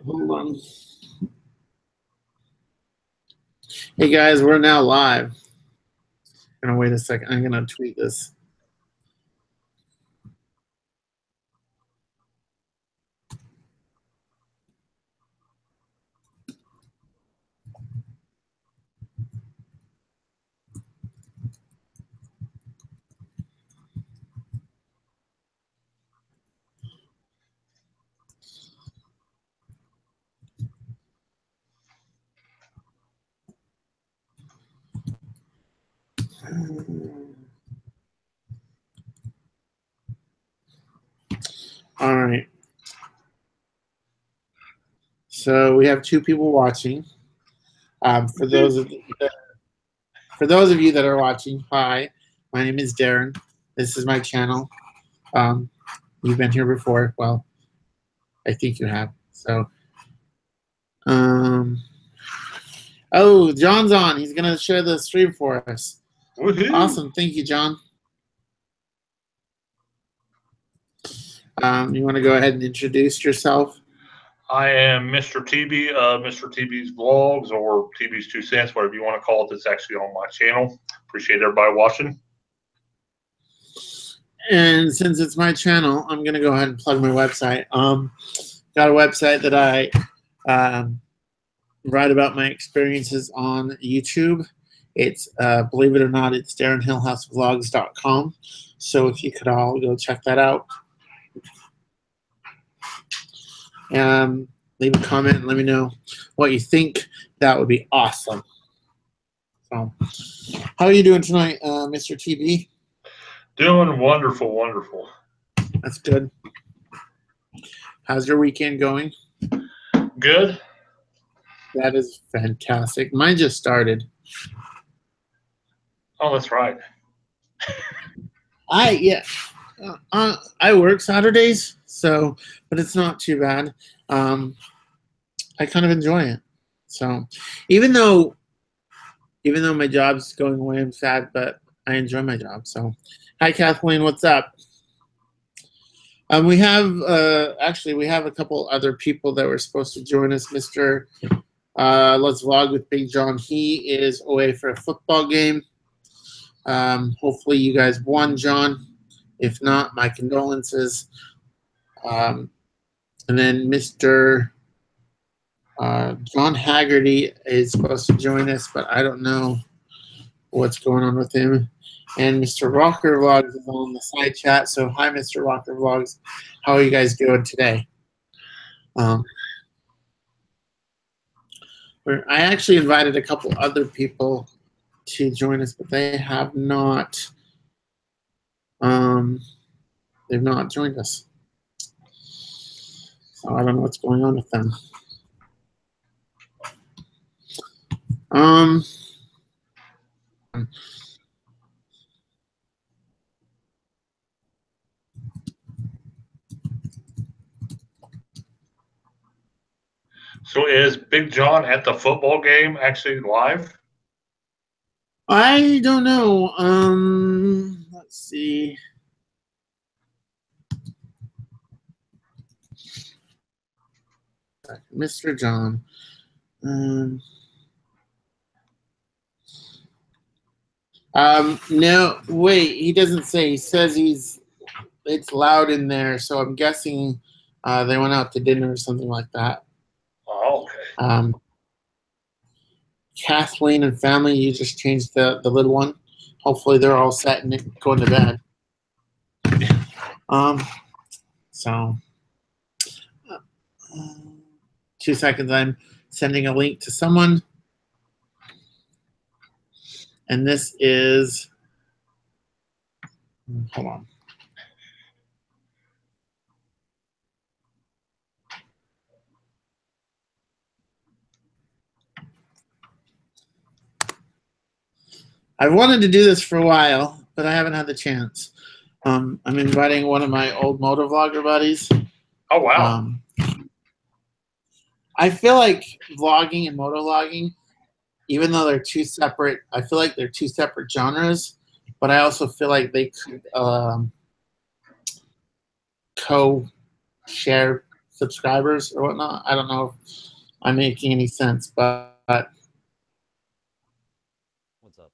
Hold on. Hey guys, we're now live. I'm gonna wait a second. I'm gonna tweet this. All right. So we have 2 people watching. For those of you that are watching, hi. My name is Daren. This is my channel. You've been here before. Well, I think you have. So, oh, John's on. He's gonna share the stream for us. Woohoo. Awesome. Thank you, John. You want to go ahead and introduce yourself? I am Mr. Teebee, Mr. Teebee's Vlogs, or Teebee's 2 Cents, whatever you want to call it. That's actually on my channel. Appreciate everybody watching. And since it's my channel, I'm going to go ahead and plug my website. Got a website that I write about my experiences on YouTube. It's, believe it or not, it's DarenHillhousevlogs.com. So if you could all go check that out. Leave a comment and let me know what you think. That would be awesome. So, how are you doing tonight, Mr. Teebee? Doing wonderful, wonderful. That's good. How's your weekend going? Good. That is fantastic. Mine just started. Oh, that's right. I work Saturdays, so but it's not too bad. I kind of enjoy it. So even though my job's going away, I'm sad, but I enjoy my job. So hi Kathleen, what's up? We have actually we have a couple other people that were supposed to join us. Mr. Let's Vlog with BigJohn. He is away for a football game. Hopefully you guys won, John. If not, my condolences. And then Mr. John Hagerty is supposed to join us, but I don't know what's going on with him. And Mr. Rocker Vlogs is on the side chat. So hi, Mr. Rocker Vlogs. How are you guys doing today? I actually invited a couple other people to join us, but they have not. They've not joined us. So I don't know what's going on with them. So is Big John at the football game actually live? I don't know. Let's see. Mr. John. No, wait, he doesn't say. He says it's loud in there, so I'm guessing they went out to dinner or something like that. Oh, okay. Kathleen and family, you just changed the little one. Hopefully they're all set and going to bed. So 2 seconds, I'm sending a link to someone. And this is, hold on. I've wanted to do this for a while, but I haven't had the chance. I'm inviting one of my old motovlogger buddies. Oh, wow. I feel like vlogging and motovlogging, even though they're two separate, I feel like they're two separate genres, but I also feel like they could co-share subscribers or whatnot. I don't know if I'm making any sense, but What's up?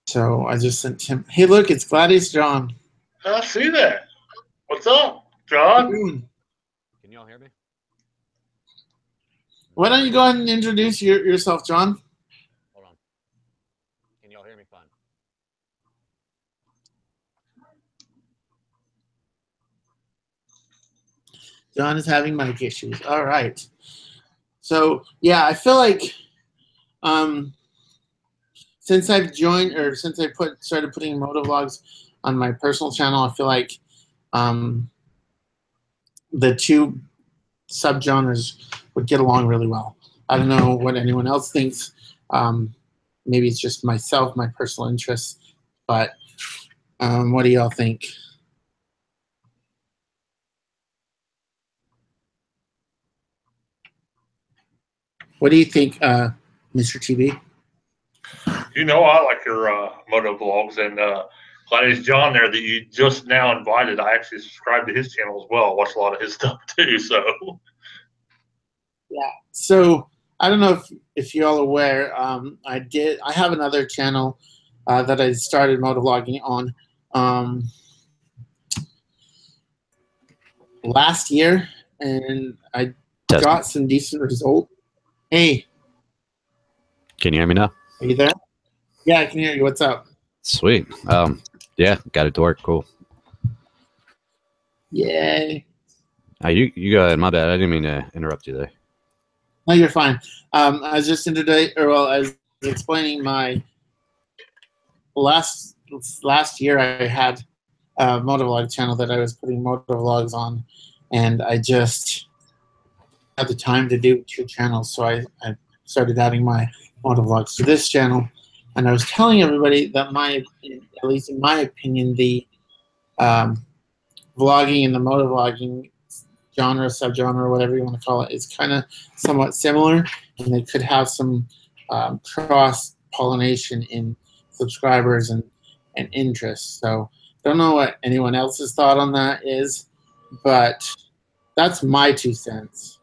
so I just sent him. Hey, look, it's Gladius John. I see that. What's up, What are John? you doing? Can y'all hear me? Why don't you go ahead and introduce yourself, John? Hold on. Can y'all hear me fine? John is having mic issues. All right. So yeah, I feel like since I've joined, or since I started putting motovlogs on my personal channel, I feel like the two subgenres would get along really well. I don't know what anyone else thinks. Maybe it's just myself, my personal interests, but what do y'all think? What do you think, Mr. Teebee? You know I like your moto vlogs, and Gladius John there that you just now invited. I actually subscribe to his channel as well. I watch a lot of his stuff too. So yeah. So I don't know if you're all aware. I have another channel that I started motovlogging on last year, and I got some decent results. Hey, Can you hear me now? are you there? Yeah, I can hear you. What's up? Sweet. Yeah, got it to work. Cool. Yay. You go ahead. My bad. I didn't mean to interrupt you there. No, you're fine. I was just I was explaining my last year I had a motovlog channel that I was putting motovlogs on, and I just had the time to do 2 channels, so I started adding my motovlogs to this channel, and I was telling everybody that at least in my opinion, the vlogging and the motovlogging genre, subgenre, whatever you want to call it, is kind of somewhat similar, and they could have some cross-pollination in subscribers and interests. So don't know what anyone else's thought on that is, but that's my 2 cents.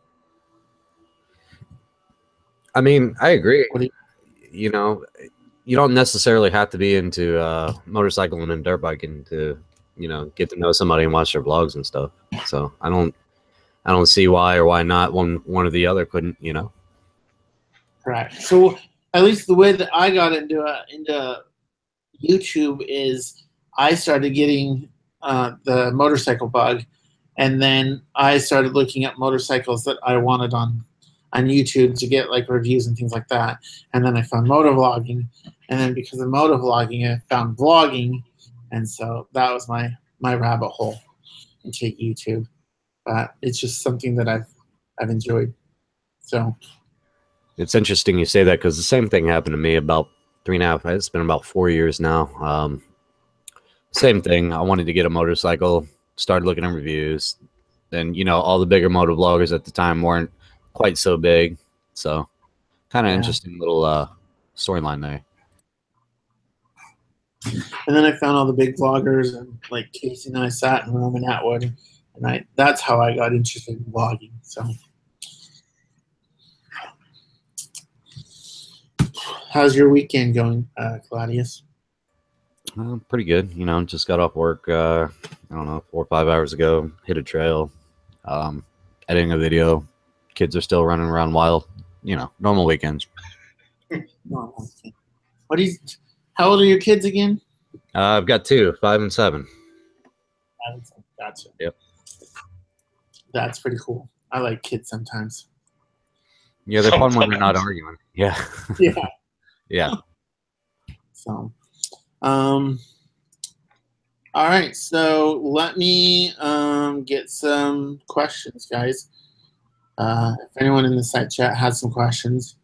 I mean, I agree. What do You know, you don't necessarily have to be into motorcycling and dirt biking to, get to know somebody and watch their vlogs and stuff. So I don't see why or why not one or the other couldn't, Correct. So at least the way that I got into YouTube is I started getting the motorcycle bug, and then I started looking at motorcycles that I wanted on YouTube to get like reviews and things like that. And then I found motovlogging, and then because of motovlogging, I found vlogging, and so that was my rabbit hole into YouTube. But it's just something that I've enjoyed. So it's interesting you say that because the same thing happened to me about 3.5. It's been about 4 years now. Same thing. I wanted to get a motorcycle, started looking at reviews. Then, all the bigger motor vloggers at the time weren't quite so big. So kind of interesting little storyline there. And then I found all the big vloggers, and like Casey and I sat in a room in Atwood, and that's how I got interested in vlogging. So how's your weekend going, Claudius? Pretty good. Just got off work, I don't know, 4 or 5 hours ago, hit a trail, editing a video. Kids are still running around wild, normal weekends. Normal. How old are your kids again? I've got 2, 5 and 7. Gotcha. Yep. That's pretty cool. I like kids sometimes. Yeah, they're fun when they're not arguing. Yeah. Yeah. Yeah. So, all right. So let me get some questions, guys. If anyone in the site chat has some questions.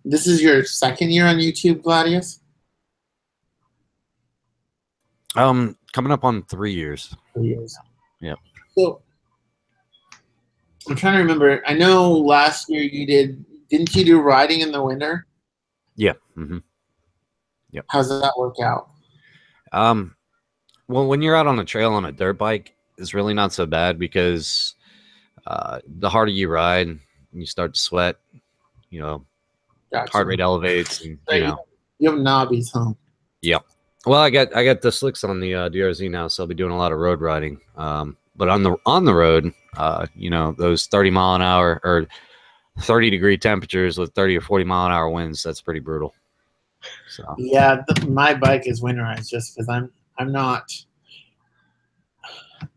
This is your 2nd year on YouTube, Gladius? Coming up on 3 years. 3 years. Yep. So I'm trying to remember. I know last year didn't you do riding in the winter? Yeah. Mm-hmm. Yep. How's that work out? Well, when you're out on a trail on a dirt bike, it's really not so bad because the harder you ride, you start to sweat. You know, Gotcha. heart rate elevates, and So you have knobbies, huh? Yeah. Well, I got the slicks on the DRZ now, so I'll be doing a lot of road riding. But on the road, you know, those 30-mile-an-hour or 30-degree temperatures with 30 or 40-mile-an-hour winds, that's pretty brutal. So yeah, my bike is winterized just because I'm not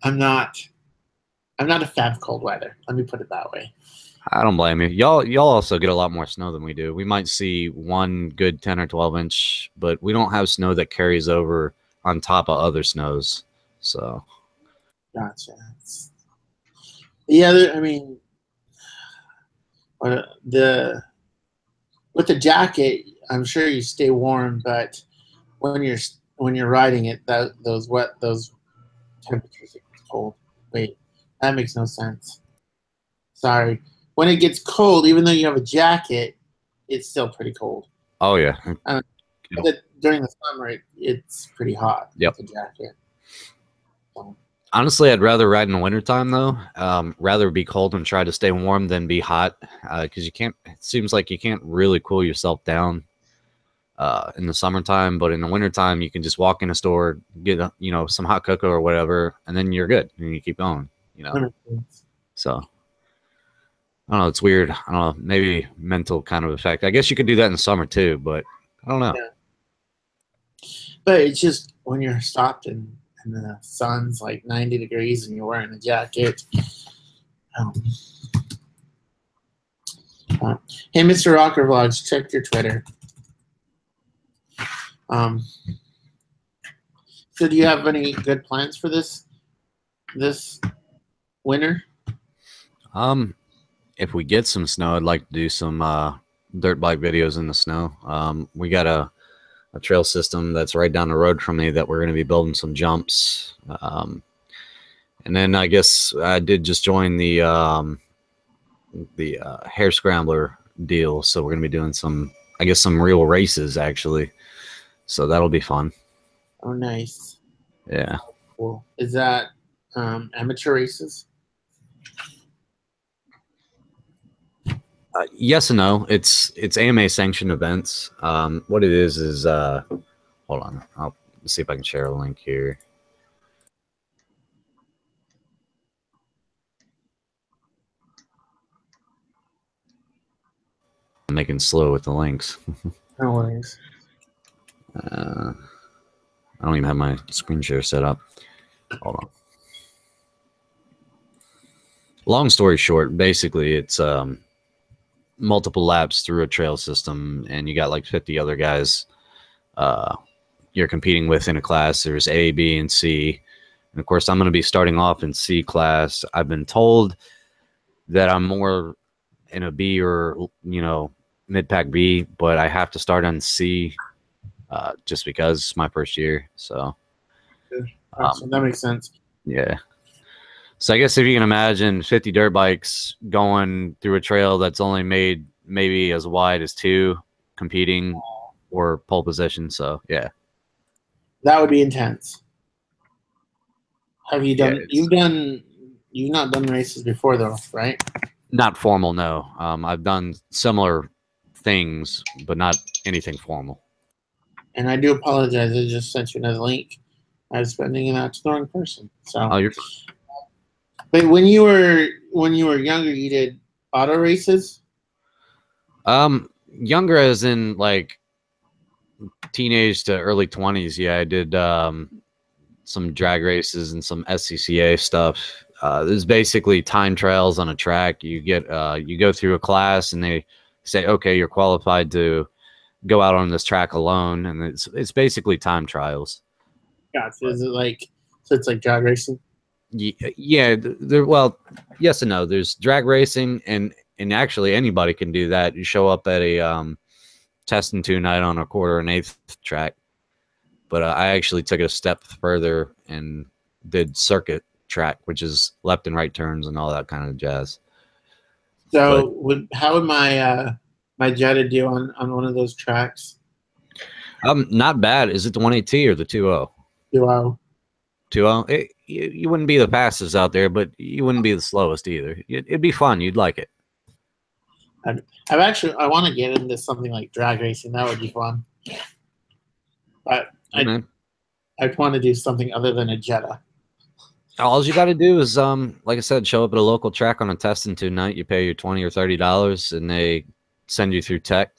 a fan of cold weather. Let me put it that way. I don't blame you. Y'all also get a lot more snow than we do. We might see one good 10 or 12 inch, but we don't have snow that carries over on top of other snows. So Gotcha. Yeah, I mean, with the jacket, I'm sure you stay warm, but when you're riding it, those temperatures are cold. Wait, that makes no sense. Sorry. When it gets cold, even though you have a jacket, it's still pretty cold. oh yeah. During the summer, it's pretty hot. Yep. With the jacket. So. Honestly, I'd rather ride in the wintertime though. Rather be cold and try to stay warm than be hot, because you can't. It seems like you can't really cool yourself down in the summertime, but in the wintertime, you can just walk in a store, get some hot cocoa or whatever, and then you're good and you keep going. So. I don't know. It's weird. I don't know. Maybe mental kind of effect. I guess you could do that in the summer too, but I don't know. Yeah. But it's just when you're stopped and the sun's like 90 degrees and you're wearing a jacket. Hey, Mr. Rocker Vlogs, check your Twitter. So do you have any good plans for this winter? If we get some snow, I'd like to do some dirt bike videos in the snow. We got a trail system that's right down the road from me that we're going to be building some jumps. And then I guess I did just join the hair scrambler deal, so we're going to be doing some real races actually. So that'll be fun. Oh, nice. Yeah. Cool. Is that amateur races? Yes and no. It's AMA sanctioned events. What it is hold on. I'll see if I can share a link here. I'm making slow with the links. No worries. I don't even have my screen share set up. Hold on. Long story short, basically it's multiple laps through a trail system, and you got like 50 other guys you're competing with in a class. There's A, B, and C, and of course I'm going to be starting off in C class. I've been told that I'm more in a B or mid-pack B, but I have to start on C just because it's my first year. So that makes sense. Yeah. So I guess if you can imagine 50 dirt bikes going through a trail that's only made maybe as wide as 2 competing or pole position. So yeah, that would be intense. Have you done? Yeah, you've not done races before though, right? Not formal, no. I've done similar things, but not anything formal. And I do apologize. I just sent you another link. I was sending it out to the wrong person. So. Oh, you're. But when you were younger, you did auto races? Younger as in like teenage to early 20s. Yeah, I did some drag races and some SCCA stuff. There's basically time trials on a track. You get you go through a class and they say, okay, you're qualified to go out on this track alone, and it's basically time trials. Gotcha. Is it like it's like drag racing? Yeah, well, yes and no. There's drag racing, and actually anybody can do that. You show up at a test and two night on a 1/4 and 1/8 track, but I actually took it a step further and did circuit track, which is left and right turns and all that kind of jazz. So how would my Jetta do on one of those tracks? Not bad. Is it the 180 or the 2.0? 2.0. 2.0. you wouldn't be the fastest out there, but you wouldn't be the slowest either. It'd be fun. You'd like it. I want to get into something like drag racing. That would be fun. But I'd want to do something other than a Jetta. All you got to do is, like I said, show up at a local track on a testing tune night. You pay your $20 or $30, and they send you through tech.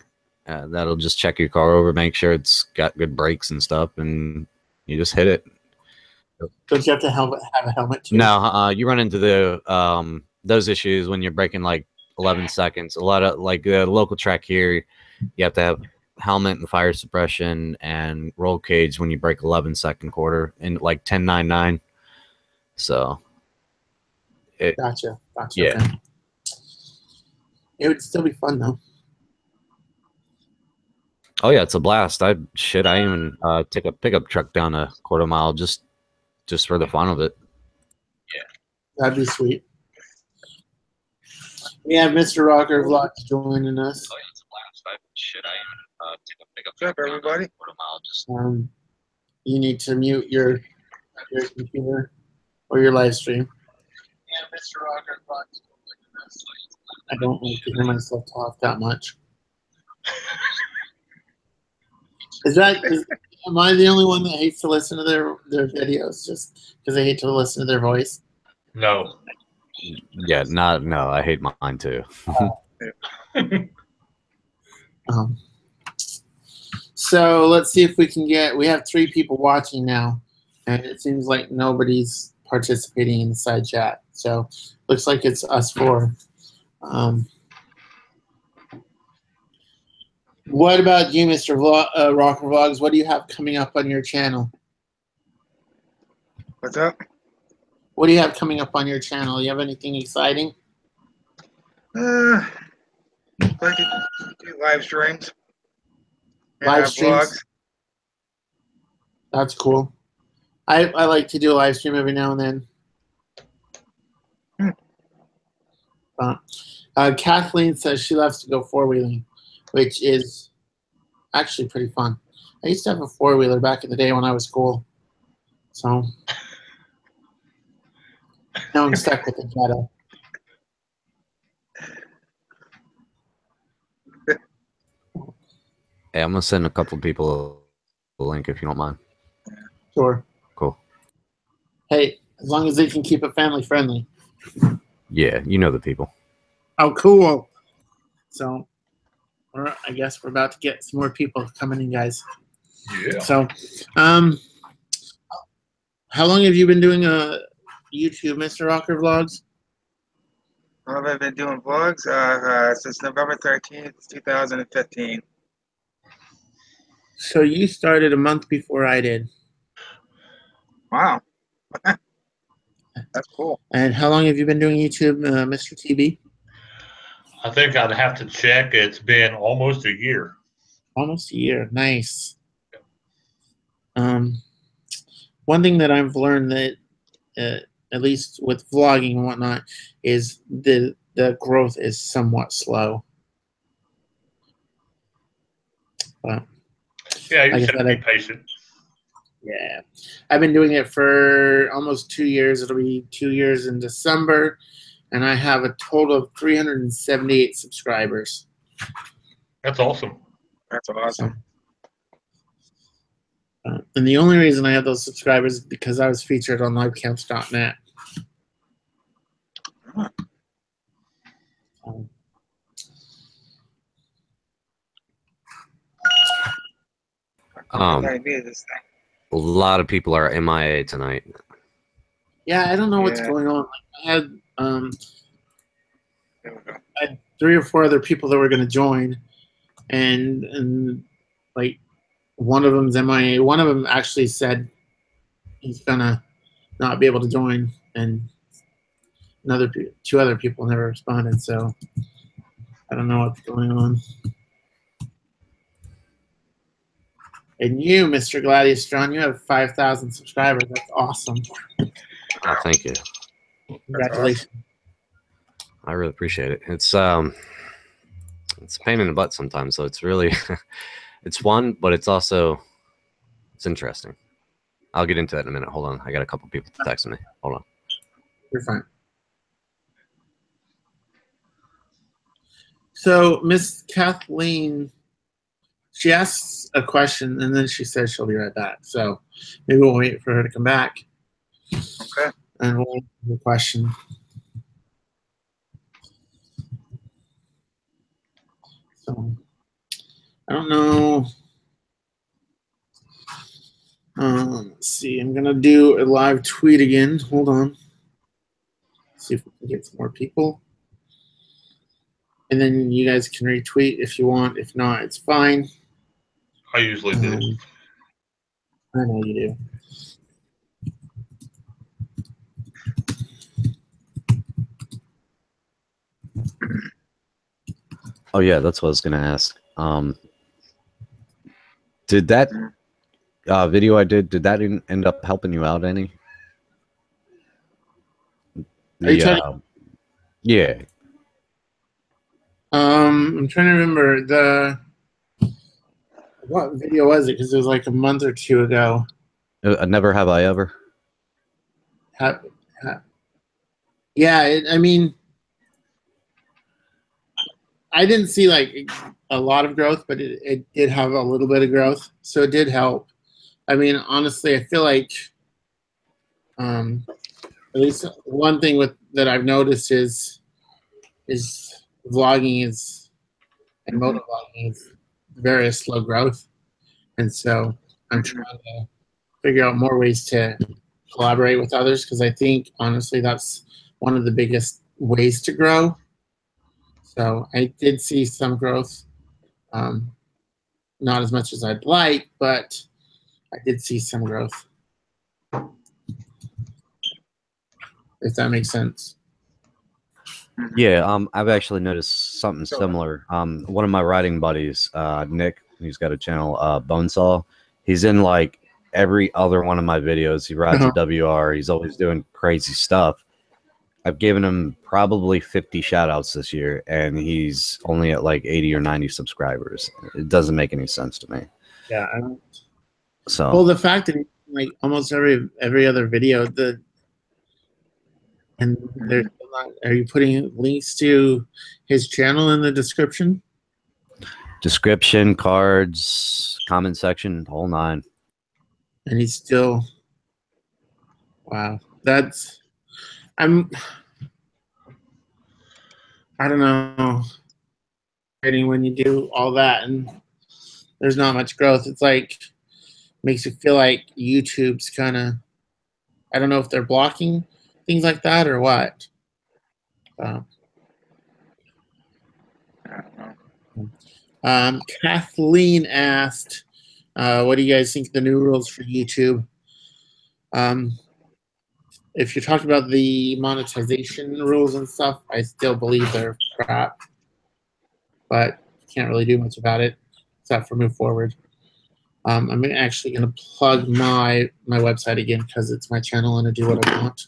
That'll just check your car over, make sure it's got good brakes and stuff, and you just hit it. Don't you have to have a helmet too? No, you run into the those issues when you're braking like 11 seconds. A lot of like the local track here, you have to have helmet and fire suppression and roll cage when you break 11-second quarter in like 10.99. So, gotcha. Yeah, okay. It would still be fun though. Oh yeah, it's a blast. I even took a pickup truck down a quarter mile just for the fun of it. Yeah, that'd be sweet. We have Mr. Rocker Vlogs joining us. Oh yeah, it's a blast. I even took a pickup truck down a quarter mile just. You need to mute your computer or your live stream. Yeah, Mr. Rocker Vlogs joining us. I don't like to hear myself talk that much. Am I the only one that hates to listen to their videos just because they hate to listen to their voice? No. Yeah, no, I hate mine too. So let's see if we can we have 3 people watching now, and it seems like nobody's participating in the side chat. So looks like it's us 4. What about you, Mr. Rocker Vlogs? What do you have coming up on your channel? What's up? What do you have coming up on your channel? You have anything exciting? Like to do live streams. Live streams? Vlogs. That's cool. I like to do a live stream every now and then. Kathleen says she loves to go 4-wheeling, which is actually pretty fun. I used to have a 4-wheeler back in the day when I was cool. So now I'm stuck with the Jetta. Hey, I'm gonna send a couple people a link if you don't mind. Sure. Cool. Hey, as long as they can keep it family friendly. Yeah, you know the people. Oh, cool. So I guess we're about to get some more people coming in, guys. Yeah. So, how long have you been doing YouTube, Mr. Rocker Vlogs? Well, I've been doing vlogs since November 13th, 2015. So you started a month before I did. Wow. That's cool. And how long have you been doing YouTube, Mr. Teebee? I think I'd have to check. It's been almost a year. Almost a year. Nice. One thing that I've learned that, at least with vlogging and whatnot, is the growth is somewhat slow. But Yeah, you like just have to be patient. Yeah. I've been doing it for almost 2 years. It'll be 2 years in December. And I have a total of 378 subscribers. That's awesome. That's awesome. And the only reason I have those subscribers is because I was featured on livecamps.net. A lot of people are MIA tonight. Yeah, I don't know what's going on. I had 3 or 4 other people that were going to join, and like one of them's MIA. One of them actually said he's gonna not be able to join, and 2 other people never responded. So I don't know what's going on. And you, Mr. Gladius John, you have 5,000 subscribers. That's awesome. Oh, thank you. Congratulations. I really appreciate it. It's a pain in the butt sometimes, so it's really it's fun, but it's interesting. I'll get into that in a minute. Hold on. I got a couple people texting me. Hold on. You're fine. So Miss Kathleen, she asks a question and then she says she'll be right back. So maybe we'll wait for her to come back. Okay. And we'll answer the question. So I don't know. Let's see. I'm gonna do a live tweet again. Hold on. See if we can get some more people. And then you guys can retweet if you want. If not, it's fine. I usually do. I know you do. Oh yeah, that's what I was gonna ask. Did that video I did that end up helping you out any? Are you trying yeah. I'm trying to remember what video was it? Because it was like a month or two ago. Never have I ever. Yeah, I mean, I didn't see like a lot of growth, but it did have a little bit of growth, so it did help. I mean, honestly, I feel like at least one thing that I've noticed is vlogging and motovlogging is very slow growth, and so I'm trying to figure out more ways to collaborate with others because I think honestly that's one of the biggest ways to grow. So I did see some growth, not as much as I'd like, but I did see some growth. If that makes sense. Yeah, I've actually noticed something similar. One of my riding buddies, Nick, who's got a channel, Bonesaw, he's in like every other one of my videos. He rides a WR. He's always doing crazy stuff. I've given him probably 50 shout outs this year, and he's only at like 80 or 90 subscribers. It doesn't make any sense to me. Yeah, I don't. So well, the fact that like almost every other video, are you putting links to his channel in the description? Description, cards, comment section, whole nine. And he's still, wow, I don't know. When you do all that and there's not much growth, it's like makes you feel like YouTube's kind of, I don't know if they're blocking things like that or what. I don't know. Kathleen asked, what do you guys think of the new rules for YouTube? If you're talking about the monetization rules and stuff, I still believe they're crap, but can't really do much about it except for move forward. I'm actually going to plug my website again because it's my channel and I do what I want.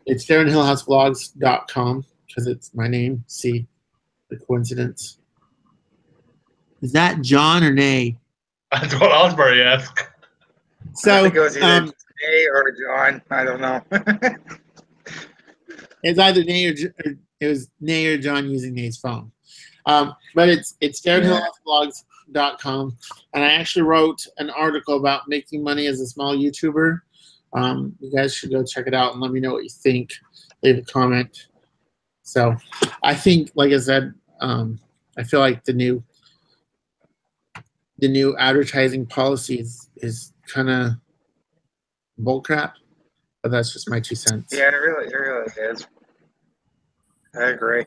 It's DarenHillhousevlogs.com because it's my name. See the coincidence? Is that John or Nay? That's what Osbury asked. So I think it was either Nay or John. I don't know. it's either Nay or it was Nay or John using Nay's phone. But it's DarenHillhousevlogs.com, and I actually wrote an article about making money as a small YouTuber. You guys should go check it out and let me know what you think. Leave a comment. So I think, like I said, I feel like the new advertising policy is kind of bullcrap, but that's just my 2 cents. Yeah, it really is. I agree.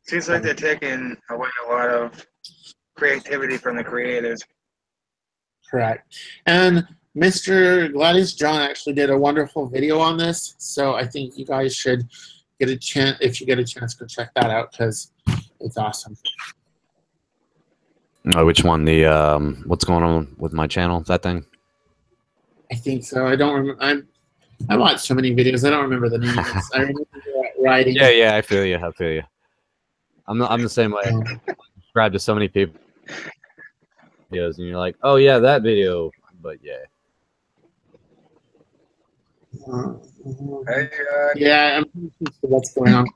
Seems like they're taking away a lot of creativity from the creators. Correct. And Mr. Gladys John actually did a wonderful video on this, so I think you guys should get a chance. If you get a chance, go check that out because it's awesome. Which one? The what's going on with my channel? That thing? I think so. I don't remember. I watched so many videos. I don't remember the names. I remember writing. Yeah, I feel you. I'm the same way. I subscribe to so many people. videos, and you're like, oh yeah, that video. But yeah, Hey, Yeah, I'm confused with what's going on.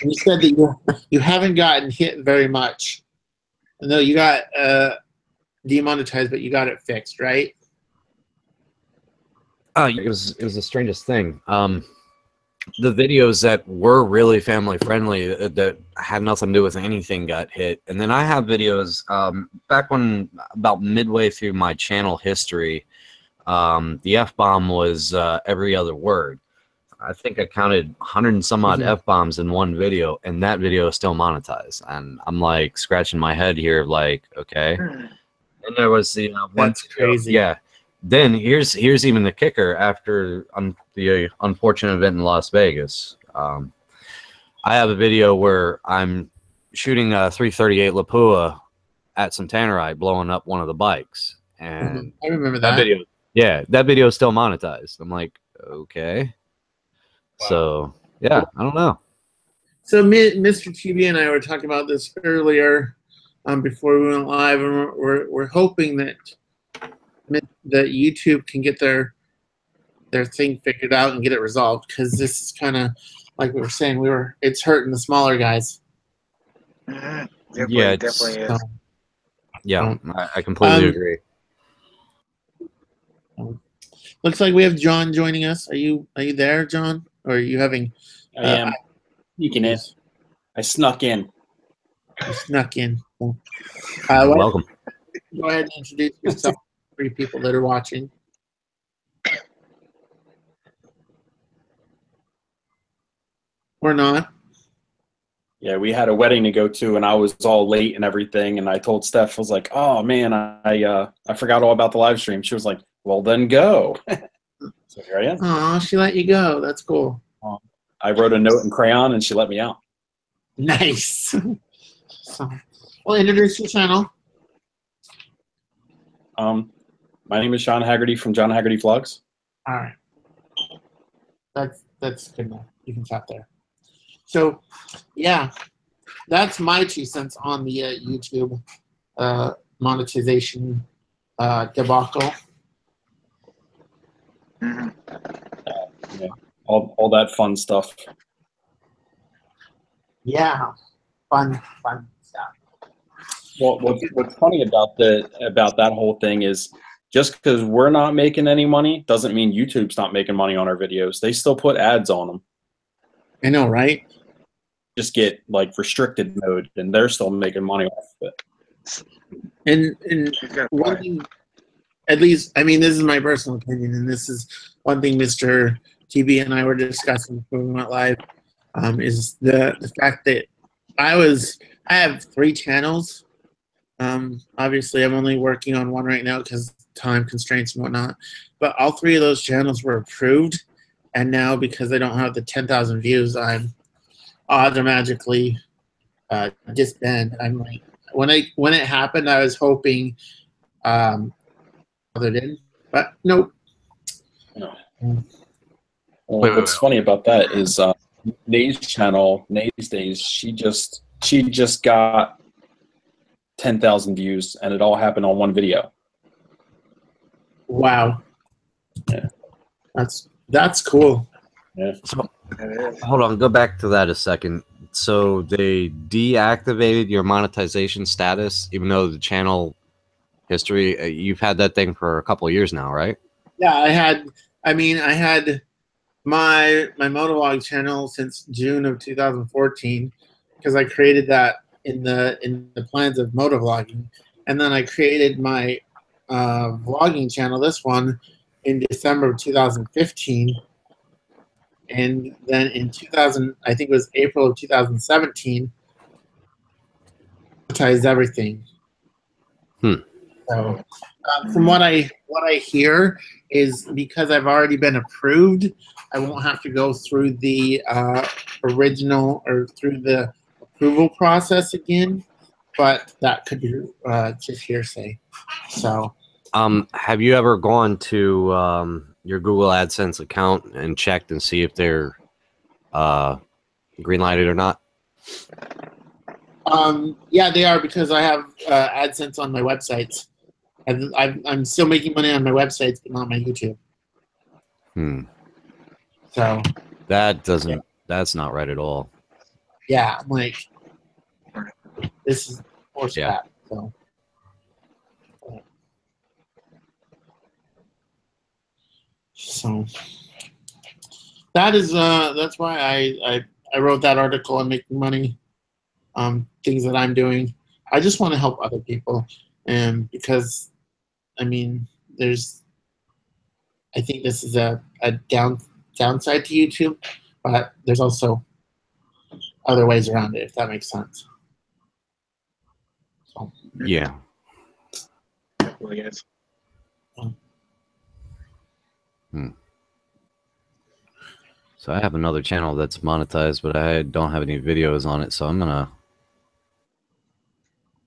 You said that you haven't gotten hit very much. No, you got demonetized, but you got it fixed, right? it was the strangest thing. The videos that were really family friendly that had nothing to do with anything got hit, and then I have videos back when about midway through my channel history. The F-bomb was every other word. I think I counted 100 and some odd F-bombs in one video, and that video is still monetized. And I'm like scratching my head here, like, okay. And there was the one. That's crazy. Yeah. Then here's even the kicker. After the unfortunate event in Las Vegas, I have a video where I'm shooting a 338 Lapua at some tannerite, blowing up one of the bikes, and I remember that video. Yeah, that video is still monetized. I'm like, okay. Wow. So yeah, I don't know. So Mr. Teebee and I were talking about this earlier before we went live, and we're hoping that YouTube can get their thing figured out and get it resolved, because this is kind of like we were saying, it's hurting the smaller guys. Definitely, Yeah, definitely is. Yeah, I completely agree. Looks like we have John joining us. Are you there, John? Or are you having? I am. Sneaking in. I snuck in. You snuck in. Welcome. Go ahead and introduce yourself to 3 people that are watching. Or not. Yeah, we had a wedding to go to, and I was all late and everything. And I told Steph, I was like, "Oh man, I forgot all about the live stream." She was like, "Well, then go." So here I am. Aw, she let you go. That's cool. I wrote a note in crayon, and she let me out. Nice. So, well, introduce your channel. My name is John Hagerty from John Hagerty Vlogs. All right. That's good enough. You can stop there. So, yeah, that's my 2 cents on the YouTube monetization debacle. Yeah, all that fun stuff. Yeah, fun stuff. Well, what's funny about that whole thing is, just because we're not making any money doesn't mean YouTube's not making money on our videos. They still put ads on them. I know, right? Just get like restricted mode, and they're still making money off of it. And one thing, at least, I mean, this is my personal opinion, and this is one thing Mr. Teebee and I were discussing before we went live, is the fact that I have 3 channels. Obviously, I'm only working on one right now because time constraints and whatnot. But all 3 of those channels were approved, and now because I don't have the 10,000 views, I'm automatically disband. I'm like, when it happened, I was hoping other did, but nope. No. Well, what's funny about that is Nay's channel, Nay's Days, she just got 10,000 views, and it all happened on one video. Wow. Yeah. That's cool. Yeah. So, hold on, go back to that a second. So they deactivated your monetization status, even though the channel history, you've had that thing for a couple of years now, right? Yeah, I had my motovlog channel since June of 2014, because I created that in the plans of motovlogging, and then I created my vlogging channel, this one, in December of 2015. And then in I think it was April of 2017, monetized everything. So, from what I hear is, because I've already been approved, I won't have to go through the original or through the approval process again. But that could be just hearsay. So, have you ever gone to your Google AdSense account and checked and see if they're green lighted or not? Yeah, they are because I have AdSense on my websites. I'm still making money on my websites, but not my YouTube. So that doesn't. That's not right at all. Yeah, I'm like, this is horse Yeah. crap. So that is that's why I wrote that article on making money, things that I'm doing. I just want to help other people, and because I mean, I think this is a downside to YouTube, but there's also other ways around it, if that makes sense. So, Yeah. Definitely is. So I have another channel that's monetized, but I don't have any videos on it. So I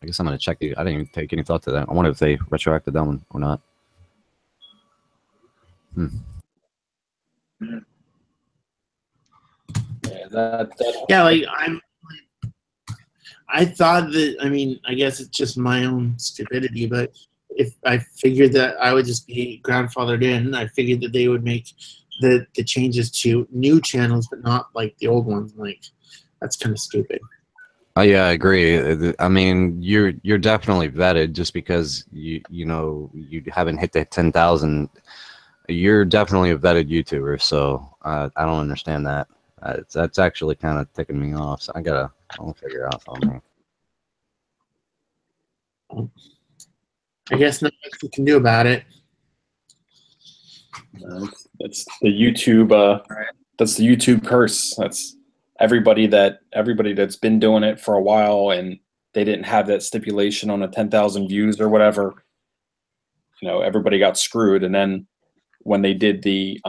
guess I'm gonna check the. I didn't even take any thought to that. I wonder if they retroacted that one or not. yeah, like I thought that. I mean, I guess it's just my own stupidity, but if I figured that I would just be grandfathered in, I figured that they would make the changes to new channels, but not like the old ones. Like, that's kind of stupid. Oh yeah, I agree. I mean, you're definitely vetted just because you haven't hit the 10,000. You're definitely a vetted YouTuber, so I don't understand that. That's actually kind of ticking me off. So I'll figure out something. I guess not much we can do about it. That's the YouTube. That's the YouTube curse. That's everybody that's been doing it for a while, and they didn't have that stipulation on a 10,000 views or whatever. Everybody got screwed, and then when they did the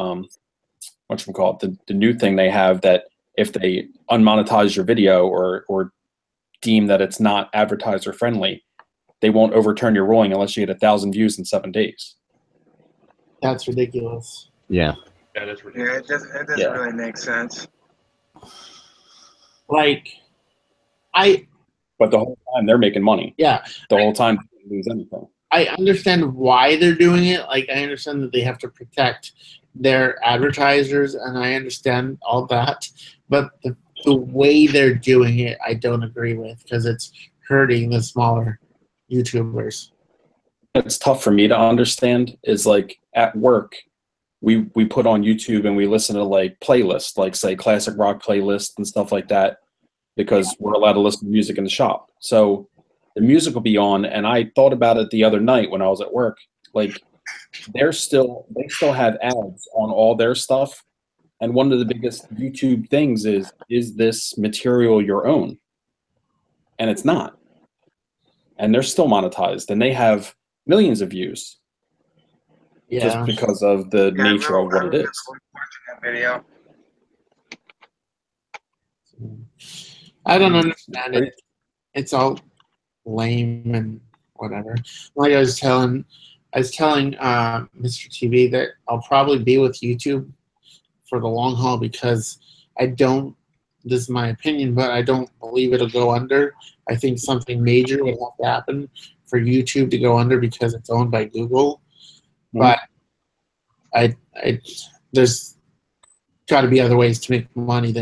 the new thing they have, that if they unmonetize your video or deem that it's not advertiser friendly, they won't overturn your ruling unless you get 1,000 views in 7 days. That's ridiculous. Yeah. That is ridiculous. Yeah, it doesn't really make sense. Like, But the whole time they're making money. Yeah. The whole time they don't lose anything. I understand why they're doing it. Like, I understand that they have to protect their advertisers, and I understand all that. But the way they're doing it, I don't agree with, because it's hurting the smaller YouTubers. It's tough for me to understand is, like, at work, we put on YouTube and we listen to, like, playlists, like, say, classic rock playlists and stuff like that, because we're allowed to listen to music in the shop. So the music will be on, and I thought about it the other night when I was at work. Like, they still have ads on all their stuff, and one of the biggest YouTube things is this material your own? And it's not. And they're still monetized, and they have millions of views. Yeah. Just because of the nature of what it is. That video. I don't understand it. It's all lame and whatever. Like I was telling Mr. Teebee that I'll probably be with YouTube for the long haul, because this is my opinion, but I don't believe it'll go under. I think something major would have to happen for YouTube to go under, because it's owned by Google. But there's got to be other ways to make money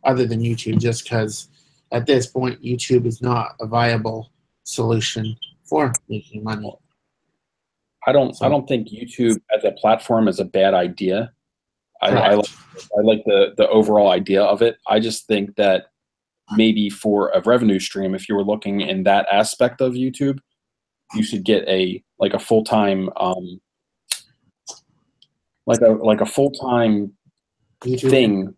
other than YouTube, just because at this point YouTube is not a viable solution for making money. I don't think YouTube as a platform is a bad idea. I like the overall idea of it. I just think that maybe for a revenue stream, if you were looking in that aspect of YouTube, you should get a full-time like a full-time thing.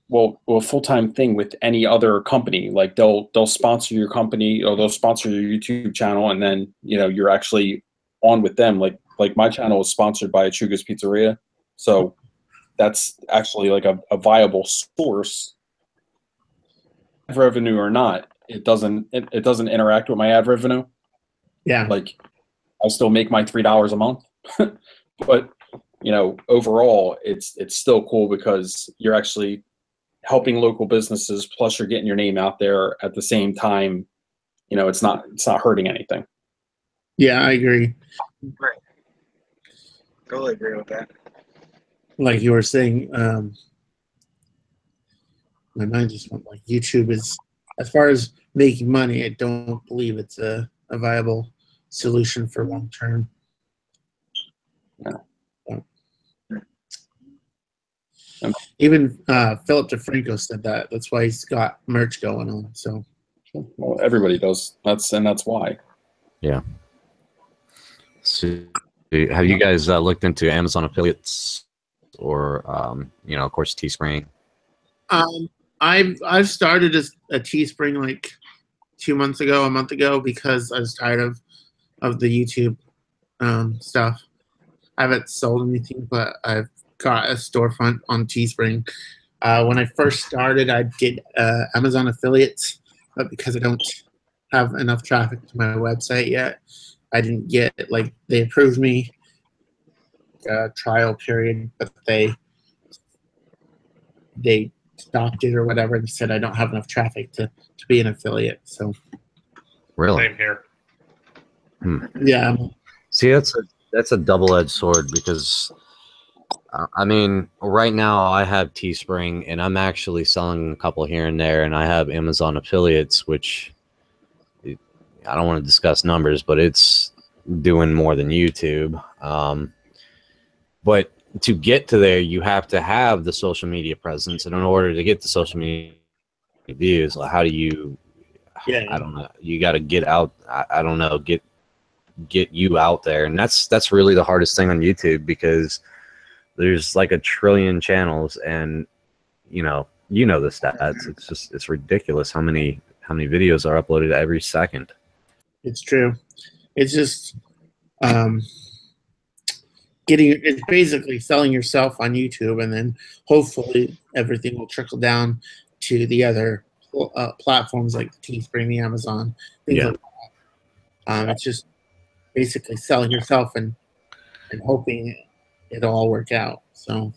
Well, a full-time thing with any other company. Like they'll sponsor your company, or they'll sponsor your YouTube channel, and then you're actually on with them. Like my channel is sponsored by Achuga's Pizzeria, so that's actually like a viable source of revenue or not. It doesn't interact with my ad revenue. Yeah. Like I still make my $3 a month, but overall it's still cool, because you're actually helping local businesses, plus you're getting your name out there at the same time. You know, it's not hurting anything. Yeah, I agree. Right. Totally agree with that. Like you were saying, my mind just went like YouTube is, as far as making money, I don't believe it's a viable solution for long term. No. So. Even Philip DeFranco said that. That's why he's got merch going on. So, well, everybody does. That's why. Yeah. So, have you guys looked into Amazon affiliates or, you know, of course, Teespring? I've started a Teespring like a month ago, because I was tired of the YouTube stuff. I haven't sold anything, but I've got a storefront on Teespring. When I first started, I did Amazon affiliates, but because I don't have enough traffic to my website yet, I didn't get, like, they approved me trial period, but they stopped it or whatever and said I don't have enough traffic to be an affiliate. So really, same here. Yeah. See, that's a double-edged sword, because I mean, right now I have Teespring and I'm actually selling a couple here and there, and I have Amazon affiliates, which I don't want to discuss numbers, but it's doing more than YouTube. But to get to there, you have to have the social media presence, and in order to get the social media views, like, how do you? Yeah. I don't know. You got to get out. I don't know. Get you out there, and that's really the hardest thing on YouTube, because there's like 1 trillion channels, and you know the stats. It's ridiculous how many videos are uploaded every second. It's true. It's just it's basically selling yourself on YouTube, and then hopefully everything will trickle down to the other platforms like Teespring, the Amazon, things like that. It's just basically selling yourself and hoping it'll all work out. So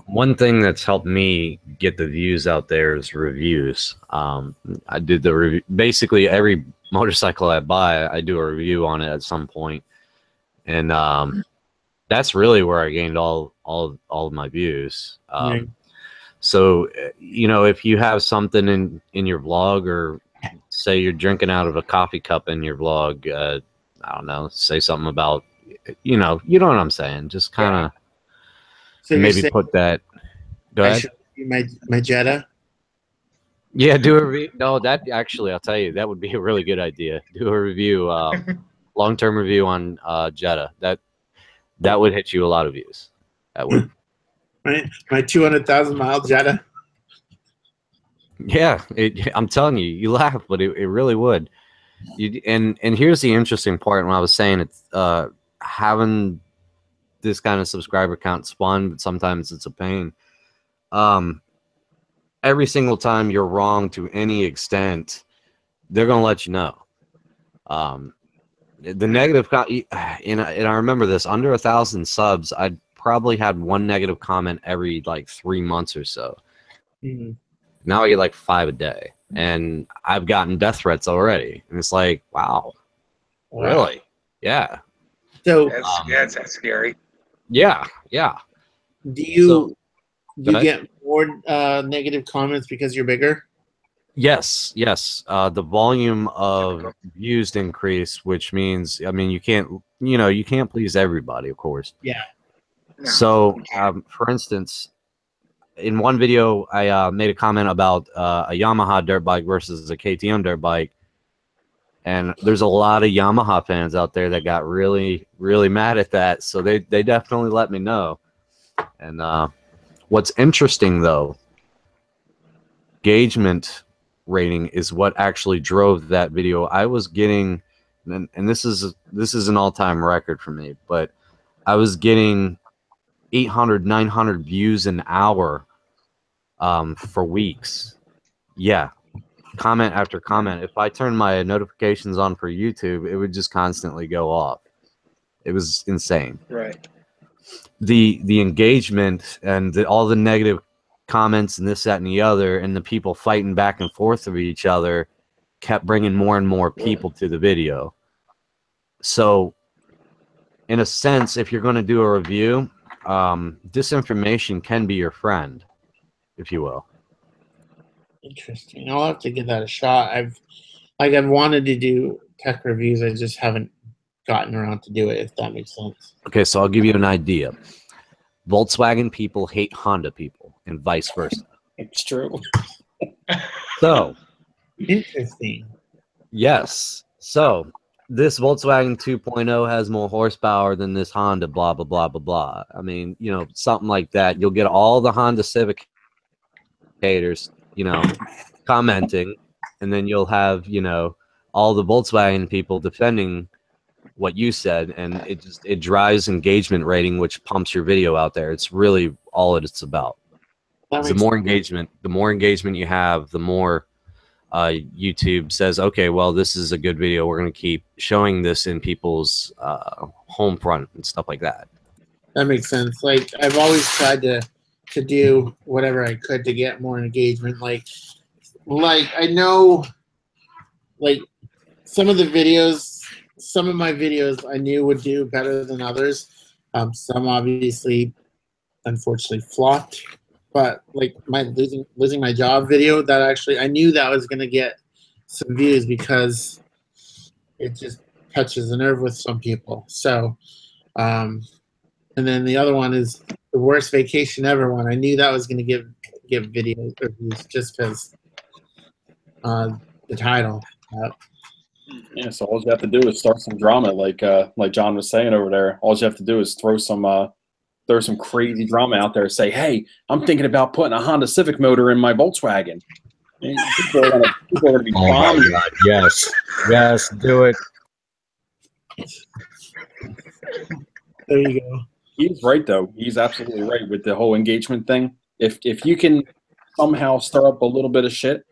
one thing that's helped me get the views out there is reviews. I did the review. Basically, every motorcycle I buy, I do a review on it at some point, and that's really where I gained all of my views. So, you know, if you have something in your vlog, or say you're drinking out of a coffee cup in your vlog, I don't know, say something about, you know what I'm saying. Just kind of maybe put that. Go ahead. My Jetta. Yeah, do a review. No, that actually, I'll tell you, that would be a really good idea. Do a review, long-term review on Jetta. That would hit you a lot of views. That would. My 200,000 mile Jetta. Yeah, I'm telling you, you laugh, but it really would. And here's the interesting part. When I was saying it's having this kind of subscriber count's fun, but sometimes it's a pain. Every single time you're wrong to any extent, they're gonna let you know. The negative, and I remember this, under 1,000 subs, I probably had one negative comment every like 3 months or so. Mm-hmm. Now I get like 5 a day, and I've gotten death threats already, and it's like, wow. Really? Yeah. So that's scary. Yeah. Do you get more negative comments because you're bigger? Yes. The volume of views increase, which means, I mean, you can't please everybody, of course. Yeah. No. So, for instance, in one video, I made a comment about a Yamaha dirt bike versus a KTM dirt bike. And there's a lot of Yamaha fans out there that got really, really mad at that. So they definitely let me know. And what's interesting, though, engagement rating is what actually drove that video. I was getting, and this is an all-time record for me, but I was getting 800, 900 views an hour for weeks. Yeah. Comment after comment. If I turned my notifications on for YouTube, it would just constantly go off. It was insane. Right. The engagement and all the negative comments and this, that, and the other, and the people fighting back and forth with each other kept bringing more and more people to the video. So in a sense, if you're going to do a review, disinformation can be your friend, if you will. Interesting. I'll have to give that a shot. I've wanted to do tech reviews. I just haven't gotten around to do it, if that makes sense. Okay, so I'll give you an idea. Volkswagen people hate Honda people and vice versa. It's true. So, interesting. Yes. So, this Volkswagen 2.0 has more horsepower than this Honda, blah, blah, blah, blah, blah. I mean, you know, something like that. You'll get all the Honda Civic haters, you know, commenting, and then you'll have, you know, all the Volkswagen people defending what you said, and it drives engagement rating, which pumps your video out there. It's really all it's about. The more engagement you have, the more YouTube says, okay, well, this is a good video. We're going to keep showing this in people's home front and stuff like that. That makes sense. Like, I've always tried to do whatever I could to get more engagement. Like I know, like, some of my videos I knew would do better than others. Some obviously, unfortunately, flopped. But like my losing my job video, that actually I knew that was gonna get some views because it just touches the nerve with some people. So, and then the other one is the worst vacation ever one. I knew that was gonna give video views just because the title. Yeah, so all you have to do is start some drama, like John was saying over there. All you have to do is throw some crazy drama out there. Say, hey, I'm thinking about putting a Honda Civic motor in my Volkswagen. And people are gonna be bombing. Oh my God, yes, do it. There you go. He's right though. He's absolutely right with the whole engagement thing. If you can somehow stir up a little bit of shit,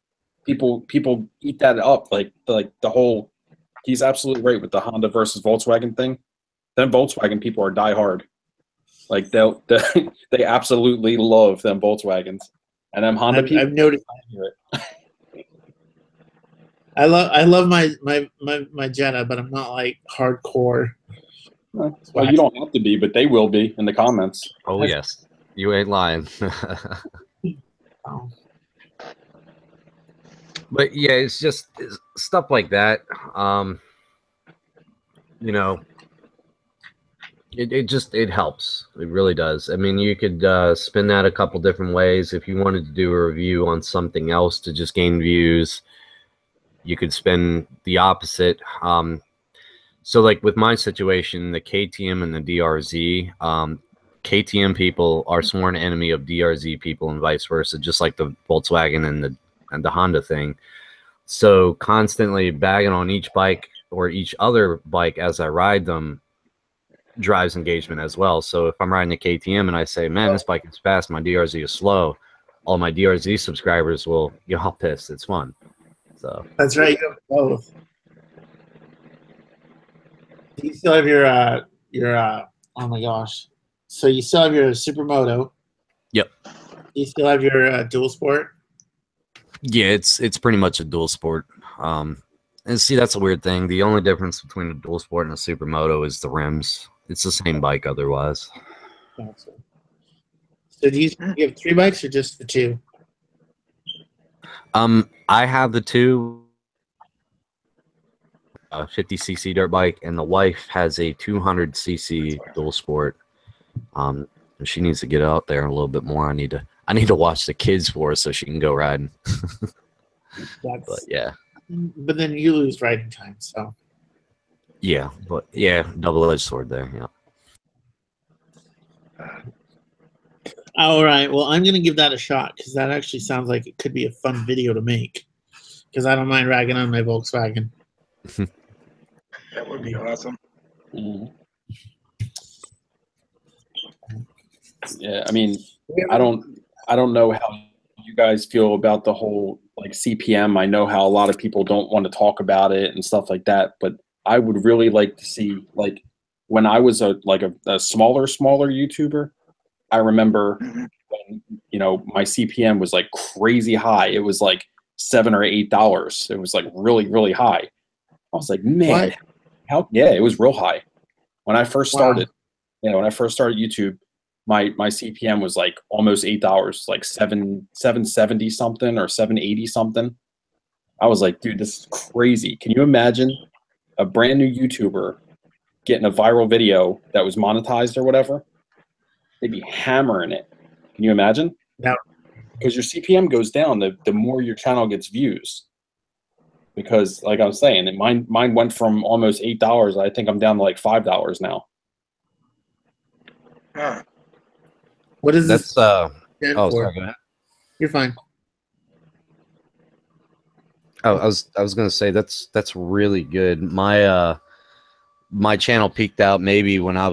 people eat that up. Like the whole. He's absolutely right with the Honda versus Volkswagen thing. Then Volkswagen people are diehard. Like they absolutely love them Volkswagens, and them Honda people. I've noticed. I love my Jetta, but I'm not like hardcore. Well, you don't have to be, but they will be in the comments. Oh yes, you ain't lying. Oh. But yeah, it's just stuff like that. You know. It helps. It really does. I mean, you could spin that a couple different ways. If you wanted to do a review on something else to just gain views, you could spin the opposite. So like with my situation, the KTM and the DRZ, KTM people are sworn enemy of DRZ people and vice versa, just like the Volkswagen and the Honda thing. So constantly bagging on each bike or each other bike as I ride them drives engagement as well. So if I'm riding a KTM and I say, man, this bike is fast, my DRZ is slow, all my DRZ subscribers will get all pissed. It's fun. So that's right. You have both. Do you still have your oh my gosh. So you still have your Supermoto. Yep. Do you still have your dual sport? Yeah, it's pretty much a dual sport. And see, that's a weird thing. The only difference between a dual sport and a Supermoto is the rims. It's the same bike otherwise. Gotcha. So do you have 3 bikes or just the 2? I have the 2 50cc dirt bike, and the wife has a 200cc dual sport. She needs to get out there a little bit more. I need to watch the kids for her so she can go riding. But yeah. But then you lose riding time, so. Yeah, but yeah, double-edged sword there. Yeah. All right. Well, I'm gonna give that a shot because that actually sounds like it could be a fun video to make. Because I don't mind ragging on my Volkswagen. That would be awesome. Mm-hmm. Yeah, I mean, I don't know how you guys feel about the whole like CPM. I know how a lot of people don't want to talk about it and stuff like that, but I would really like to see, like, when I was a smaller YouTuber, I remember when and you know, my CPM was like crazy high. It was like $7 or $8. It was like really, really high. I was like, man, how? Yeah, it was real high when I first started. You know, when I first started YouTube, my CPM was like almost $8, like 770 something or 780 something. I was like, dude, this is crazy. Can you imagine a brand new YouTuber getting a viral video that was monetized or whatever? They'd be hammering it. Can you imagine? Yeah. Because your CPM goes down the more your channel gets views. Because like I was saying, mine went from almost $8. I think I'm down to like $5 now. Huh. What is That's this? oh, stand for? sorry, go ahead. You're fine. Oh, I was gonna say that's really good. My channel peaked out maybe when I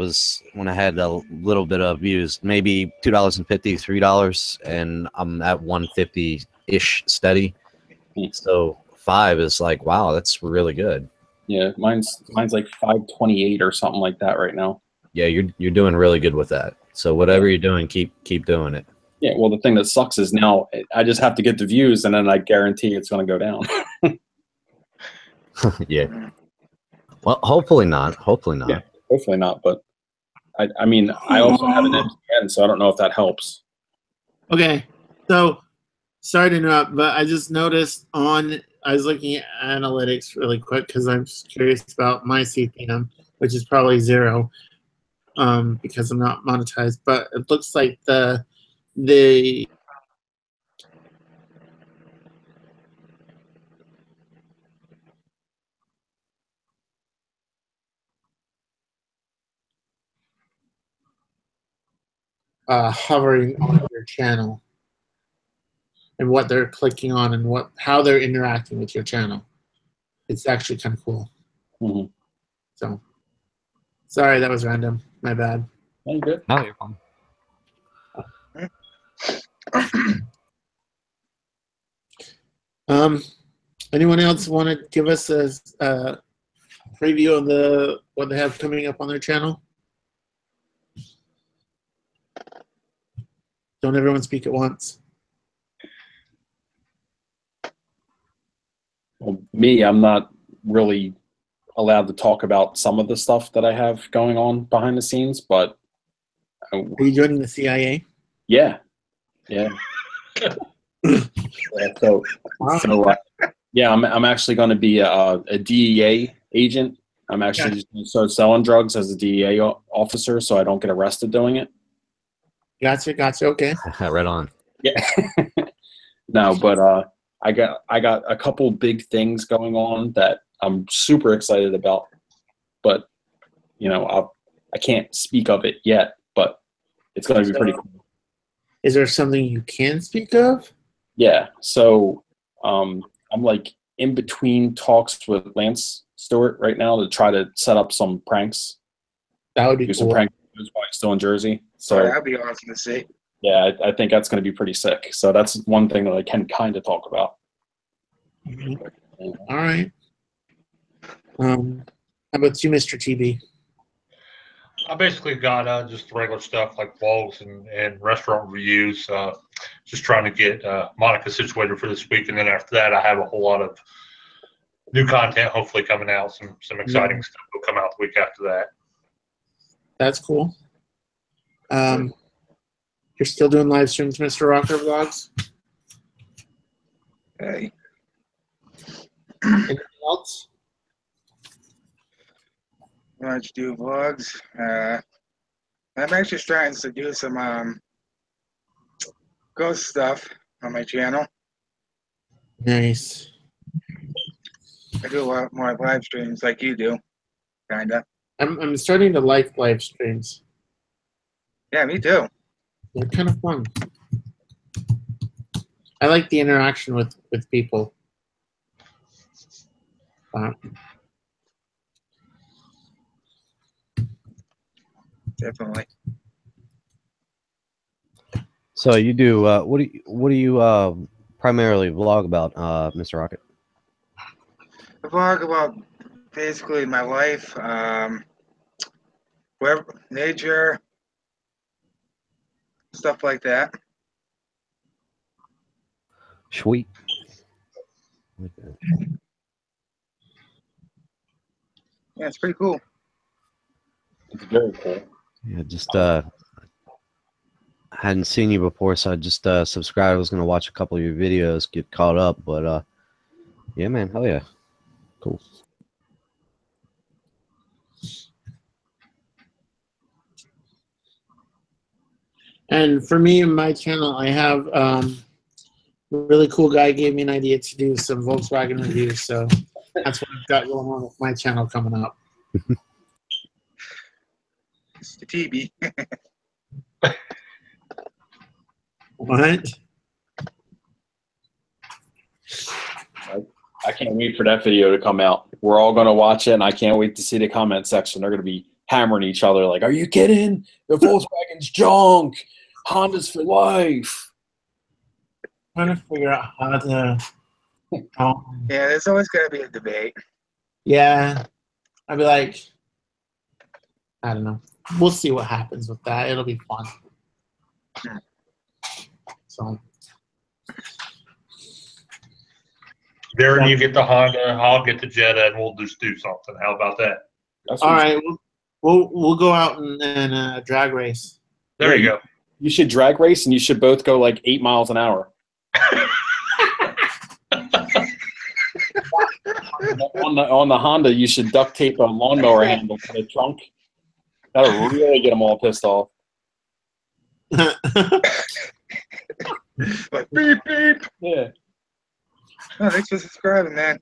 had a little bit of views, maybe $2.50, $3, and I'm at 150-ish steady. So 5 is like, wow, that's really good. Yeah, mine's like 528 or something like that right now. Yeah, you're doing really good with that. So whatever you're doing, keep doing it. Yeah, well, the thing that sucks is now I just have to get the views, and then I guarantee it's going to go down. Yeah. Well, hopefully not. Hopefully not. Yeah, hopefully not. But I mean, I also have an MTN, so I don't know if that helps. Okay, so sorry to interrupt, but I just noticed I was looking at analytics really quick because I'm just curious about my CPM, which is probably 0, because I'm not monetized. But it looks like the hovering on your channel and what they're clicking on and how they're interacting with your channel. It's actually kind of cool. Mm-hmm. So, sorry, that was random. My bad. I'm good. No, you're fine. Anyone else want to give us a preview of what they have coming up on their channel? Don't everyone speak at once. Well, me, I'm not really allowed to talk about some of the stuff that I have going on behind the scenes, but Are you joining the CIA? yeah. Yeah, I'm actually going to be a DEA agent. I'm actually just going to start selling drugs as a DEA officer, so I don't get arrested doing it. Gotcha. Okay. Right on. Yeah. No, but I got a couple big things going on that I'm super excited about, but you know, I can't speak of it yet, but it's going to be pretty cool. Is there something you can speak of? Yeah. So I'm like in between talks with Lance Stewart right now to try to set up some pranks. That would be do cool. some pranks while he's still in Jersey. So that'd be awesome to see. Yeah, I think that's going to be pretty sick. So that's one thing that I can kind of talk about. Mm-hmm. All right. How about you, Mr. Teebee? I basically got just regular stuff like vlogs and restaurant reviews. Just trying to get Monica situated for this week, and then after that, I have a whole lot of new content hopefully coming out. Some exciting stuff will come out the week after that. That's cool. You're still doing live streams, Mr. Rocker Vlogs? Hey. Anything else? I want to do vlogs. I'm actually starting to do some ghost stuff on my channel. Nice. I do a lot more live streams like you do, kinda. I'm starting to like live streams. Yeah, me too. They're kind of fun. I like the interaction with people. Definitely. So you do what do you primarily vlog about, Mr. Rocket? I vlog about basically my life, nature, stuff like that. Sweet. Yeah, it's pretty cool. It's very cool. Yeah, just hadn't seen you before, so I just subscribed. I was gonna watch a couple of your videos, get caught up, but yeah, man, hell yeah, cool. And for me and my channel, I have a really cool guy gave me an idea to do some Volkswagen reviews, so that's what I've got going on with my channel coming up. It's the Teebee. What? I can't wait for that video to come out. We're all going to watch it, and I can't wait to see the comment section. They're going to be hammering each other like, are you kidding? The Volkswagen's junk. Honda's for life. Trying to figure out how to. Yeah, there's always going to be a debate. Yeah, I'd be like, I don't know. We'll see what happens with that. It'll be fun. So. Darren, you get the Honda, I'll get the Jetta, and we'll just do something. How about that? All right, we'll go out and drag race. There you go. You should drag race, and you should both go like 8 miles an hour. on the Honda, you should duct tape a lawnmower handle to the trunk. That'll really get them all pissed off. Like, beep, beep. Yeah. Oh, thanks for subscribing, man.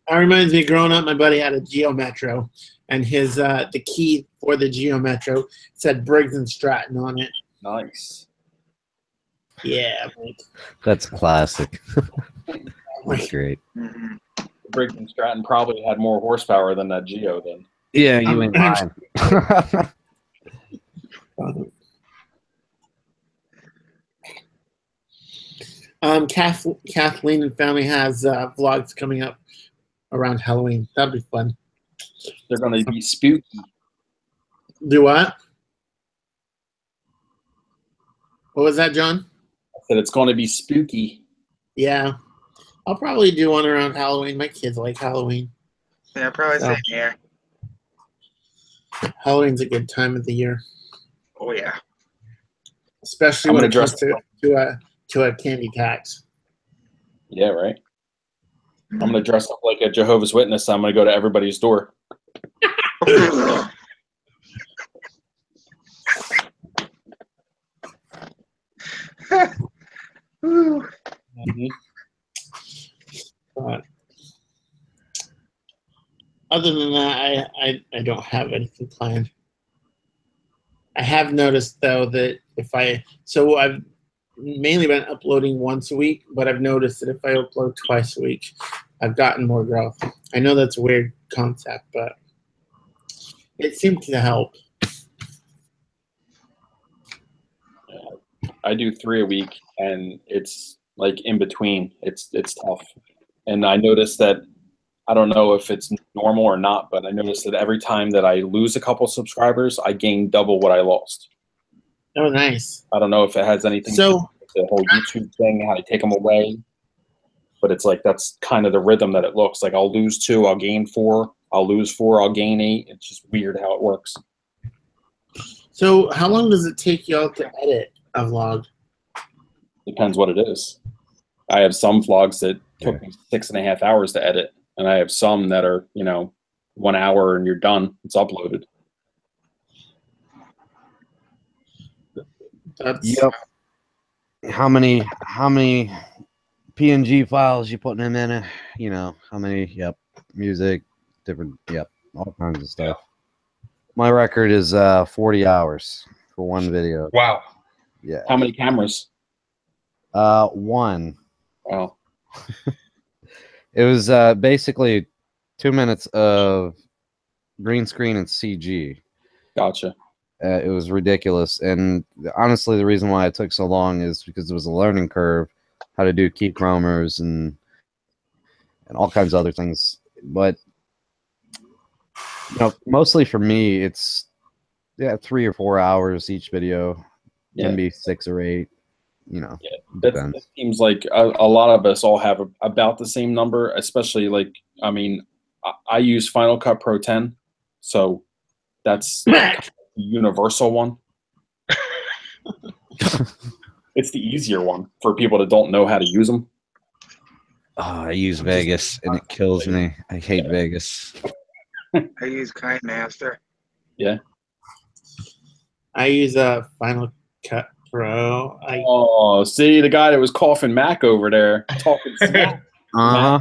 That reminds me, growing up, my buddy had a Geo Metro, and his the key for the Geo Metro said Briggs and Stratton on it. Nice. Yeah, Mike. That's classic. That's great. Mm-hmm. Briggs and Stratton probably had more horsepower than that Geo then. Yeah, you ain't lying. Kathleen and family has vlogs coming up around Halloween. That'll be fun. They're going to be spooky. Do what? What was that, John? I said it's going to be spooky. Yeah. I'll probably do one around Halloween. My kids like Halloween. Yeah, probably So. same here. Halloween's a good time of the year. Oh, yeah. Especially when it comes to a candy tax. Yeah, right. I'm going to dress up like a Jehovah's Witness. I'm going to go to everybody's door. But other than that, I don't have anything planned. I have noticed though that I've mainly been uploading once a week, but I've noticed that if I upload twice a week, I've gotten more growth. I know that's a weird concept, but it seemed to help. I do 3 a week, and it's like in between. It's tough. And I noticed that, I don't know if it's normal or not, but I noticed that every time that I lose a couple subscribers, I gain double what I lost. Oh, nice. I don't know if it has anything to do with the whole YouTube thing, how to take them away. But it's like that's kind of the rhythm that it looks like. I'll lose 2, I'll gain 4. I'll lose 4, I'll gain 8. It's just weird how it works. So how long does it take y'all to edit a vlog? Depends what it is. I have some vlogs that took me 6.5 hours to edit, and I have some that are, 1 hour and you're done. It's uploaded. Yep. How many PNG files you putting them in? How many? Yep. Music, different. Yep. All kinds of stuff. My record is 40 hours for one video. Wow. Yeah. How many cameras? 1. Wow. It was basically 2 minutes of green screen and CG. Gotcha. It was ridiculous, and honestly, the reason why it took so long is because it was a learning curve, how to do key chromers and all kinds of other things. But mostly for me, it's 3 or 4 hours each video. Can be 6 or 8. you know, Yeah, that depends. seems like a lot of us all have about the same number, especially like, I mean, I use Final Cut Pro 10, so that's kind of the universal one. It's the easier one for people that don't know how to use them. Oh, I use Vegas and it kills me. I hate Vegas. I use KineMaster. Yeah. I use a Final Cut Pro. Oh, see the guy that was coughing Mac over there talking smack. Uh-huh.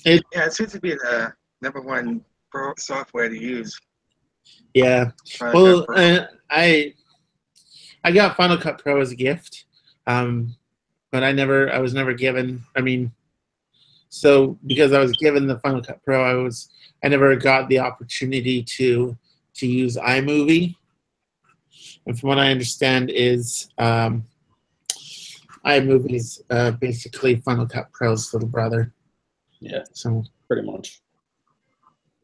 Yeah, it seems to be the #1 pro software to use. Yeah. Final Well, Cut Pro. I got Final Cut Pro as a gift, but I was never given. I mean, so because I was given the Final Cut Pro, I never got the opportunity to use iMovie. And from what I understand is iMovie is basically Final Cut Pro's little brother. Yeah, So pretty much.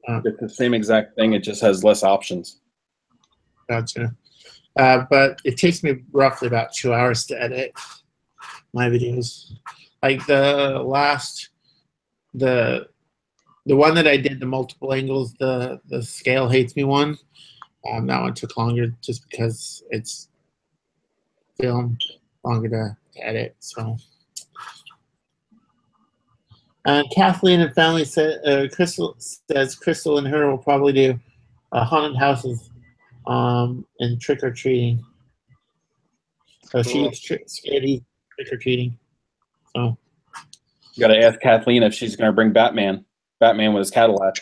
It's the same exact thing. It just has less options. gotcha. But it takes me roughly about 2 hours to edit my videos. Like the one that I did, the multiple angles, the scale hates me one. That one took longer just because it's film longer to edit. So, Kathleen and family said Crystal says Crystal and her will probably do haunted houses and trick or treating. So Cool. she's scared trick or treating. So You got to ask Kathleen if she's going to bring Batman. Batman with his Cadillac.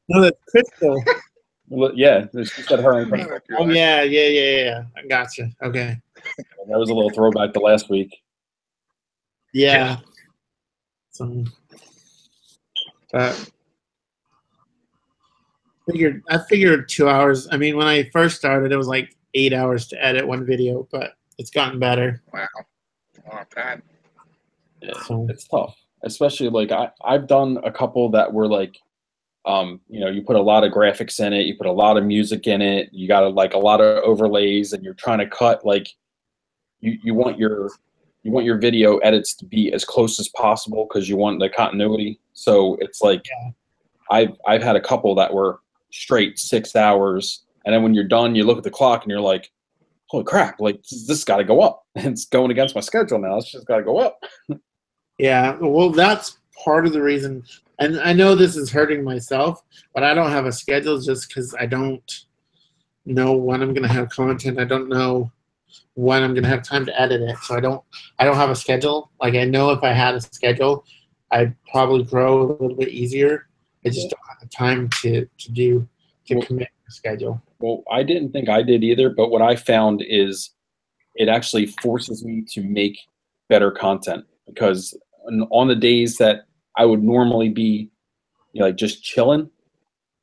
no, that's Crystal. Well, yeah, she said her and Crystal. Oh yeah. I gotcha. Okay. That was a little throwback to last week. Yeah. So, I figured 2 hours. I mean, when I first started, it was like 8 hours to edit one video, but it's gotten better. Wow. Long time. Yeah, So, it's tough, especially like I've done a couple that were like, you know, you put a lot of graphics in it, you put a lot of music in it, you got like a lot of overlays, and you're trying to cut like you want your video edits to be as close as possible because you want the continuity. So it's like I've had a couple that were straight 6 hours, and then when you're done, you look at the clock and you're like, holy crap, like this got to go up. It's going against my schedule now. It's just got to go up. yeah, well, that's part of the reason. And I know this is hurting myself, but I don't have a schedule just because I don't know when I'm going to have content. I don't know when I'm going to have time to edit it. So I don't have a schedule. Like I know if I had a schedule, I'd probably grow a little bit easier. I just don't have the time to commit a schedule. Well, I didn't think I did either, but what I found is it actually forces me to make better content because on the days that I would normally be, you know, like just chilling,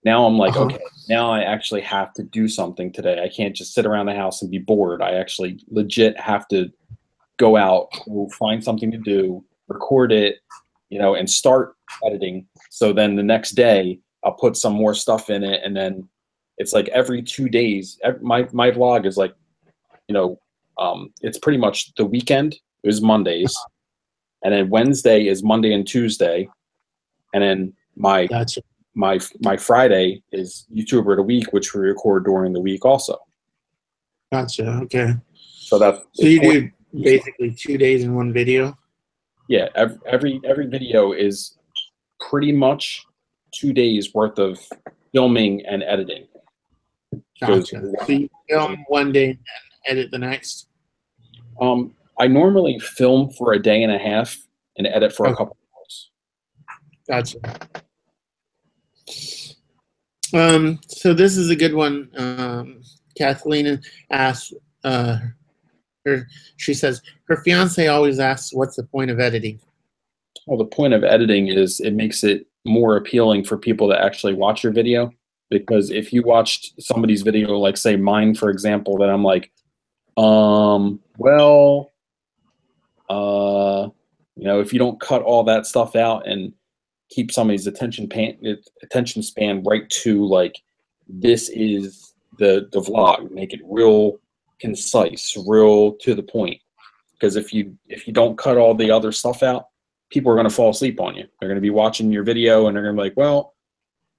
now I'm like, okay, now I actually have to do something today. I can't just sit around the house and be bored. I actually legit have to go out, find something to do, record it, you know, and start editing. So then the next day I'll put some more stuff in it, and then it's like every 2 days. My vlog is like, you know, it's pretty much the weekend is Mondays, and then Wednesday is Monday and Tuesday, and then my Friday is YouTuber of the week, which we record during the week also. Gotcha. Okay. So you do basically 2 days in one video. Yeah, every video is pretty much 2 days worth of filming and editing. Gotcha. So you film one day and then edit the next? I normally film for a day and a half and edit for a couple hours. Gotcha. So this is a good one. Kathleen asks, she says, her fiance always asks, what's the point of editing? Well, the point of editing is it makes it more appealing for people to actually watch your video. Because if you watched somebody's video, like say mine, for example, then I'm like, you know, if you don't cut all that stuff out and keep somebody's attention span right to like, this is the vlog. Make it real concise, real to the point. Because if you don't cut all the other stuff out, people are going to fall asleep on you. They're going to be watching your video and they're going to be like, well,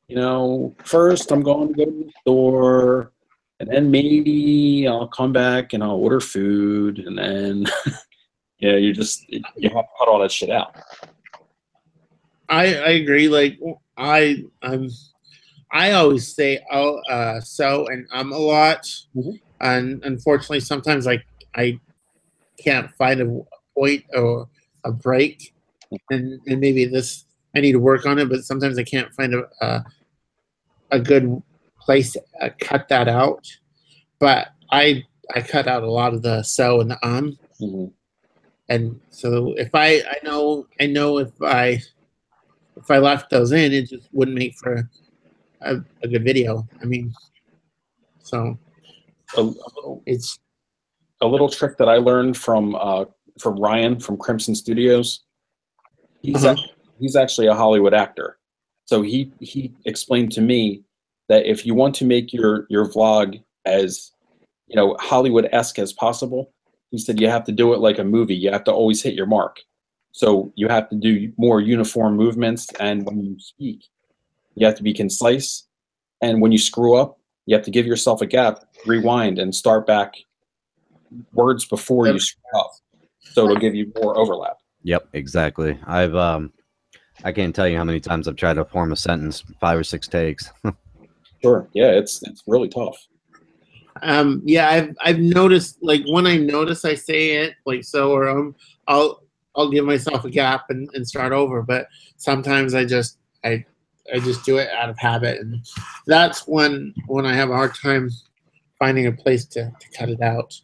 you know, first I'm going to go to the store, and then maybe I'll come back and I'll order food, and then yeah, you have to cut all that shit out. I agree. Like I always say so and a lot, and unfortunately sometimes I can't find a point or a break, and maybe this I need to work on it, but sometimes I can't find a good place to cut that out. But I cut out a lot of the so and the and so if I know if I left those in, it just wouldn't make for a good video. I mean, so it's a little trick that I learned from Ryan from Crimson Studios. He's actually a Hollywood actor, so he explained to me that if you want to make your vlog as, you know, Hollywood-esque as possible, he said you have to do it like a movie. You have to always hit your mark. So you have to do more uniform movements, and when you speak, you have to be concise. And when you screw up, you have to give yourself a gap, rewind, and start back words before you screw up. So it'll give you more overlap. Yep, exactly. I can't tell you how many times I've tried to form a sentence, 5 or 6 takes. Sure. Yeah, it's really tough. Yeah, I've noticed, like, when I notice I say it like so, or I'll give myself a gap and start over. But sometimes I just do it out of habit, and that's when I have a hard time finding a place to cut it out.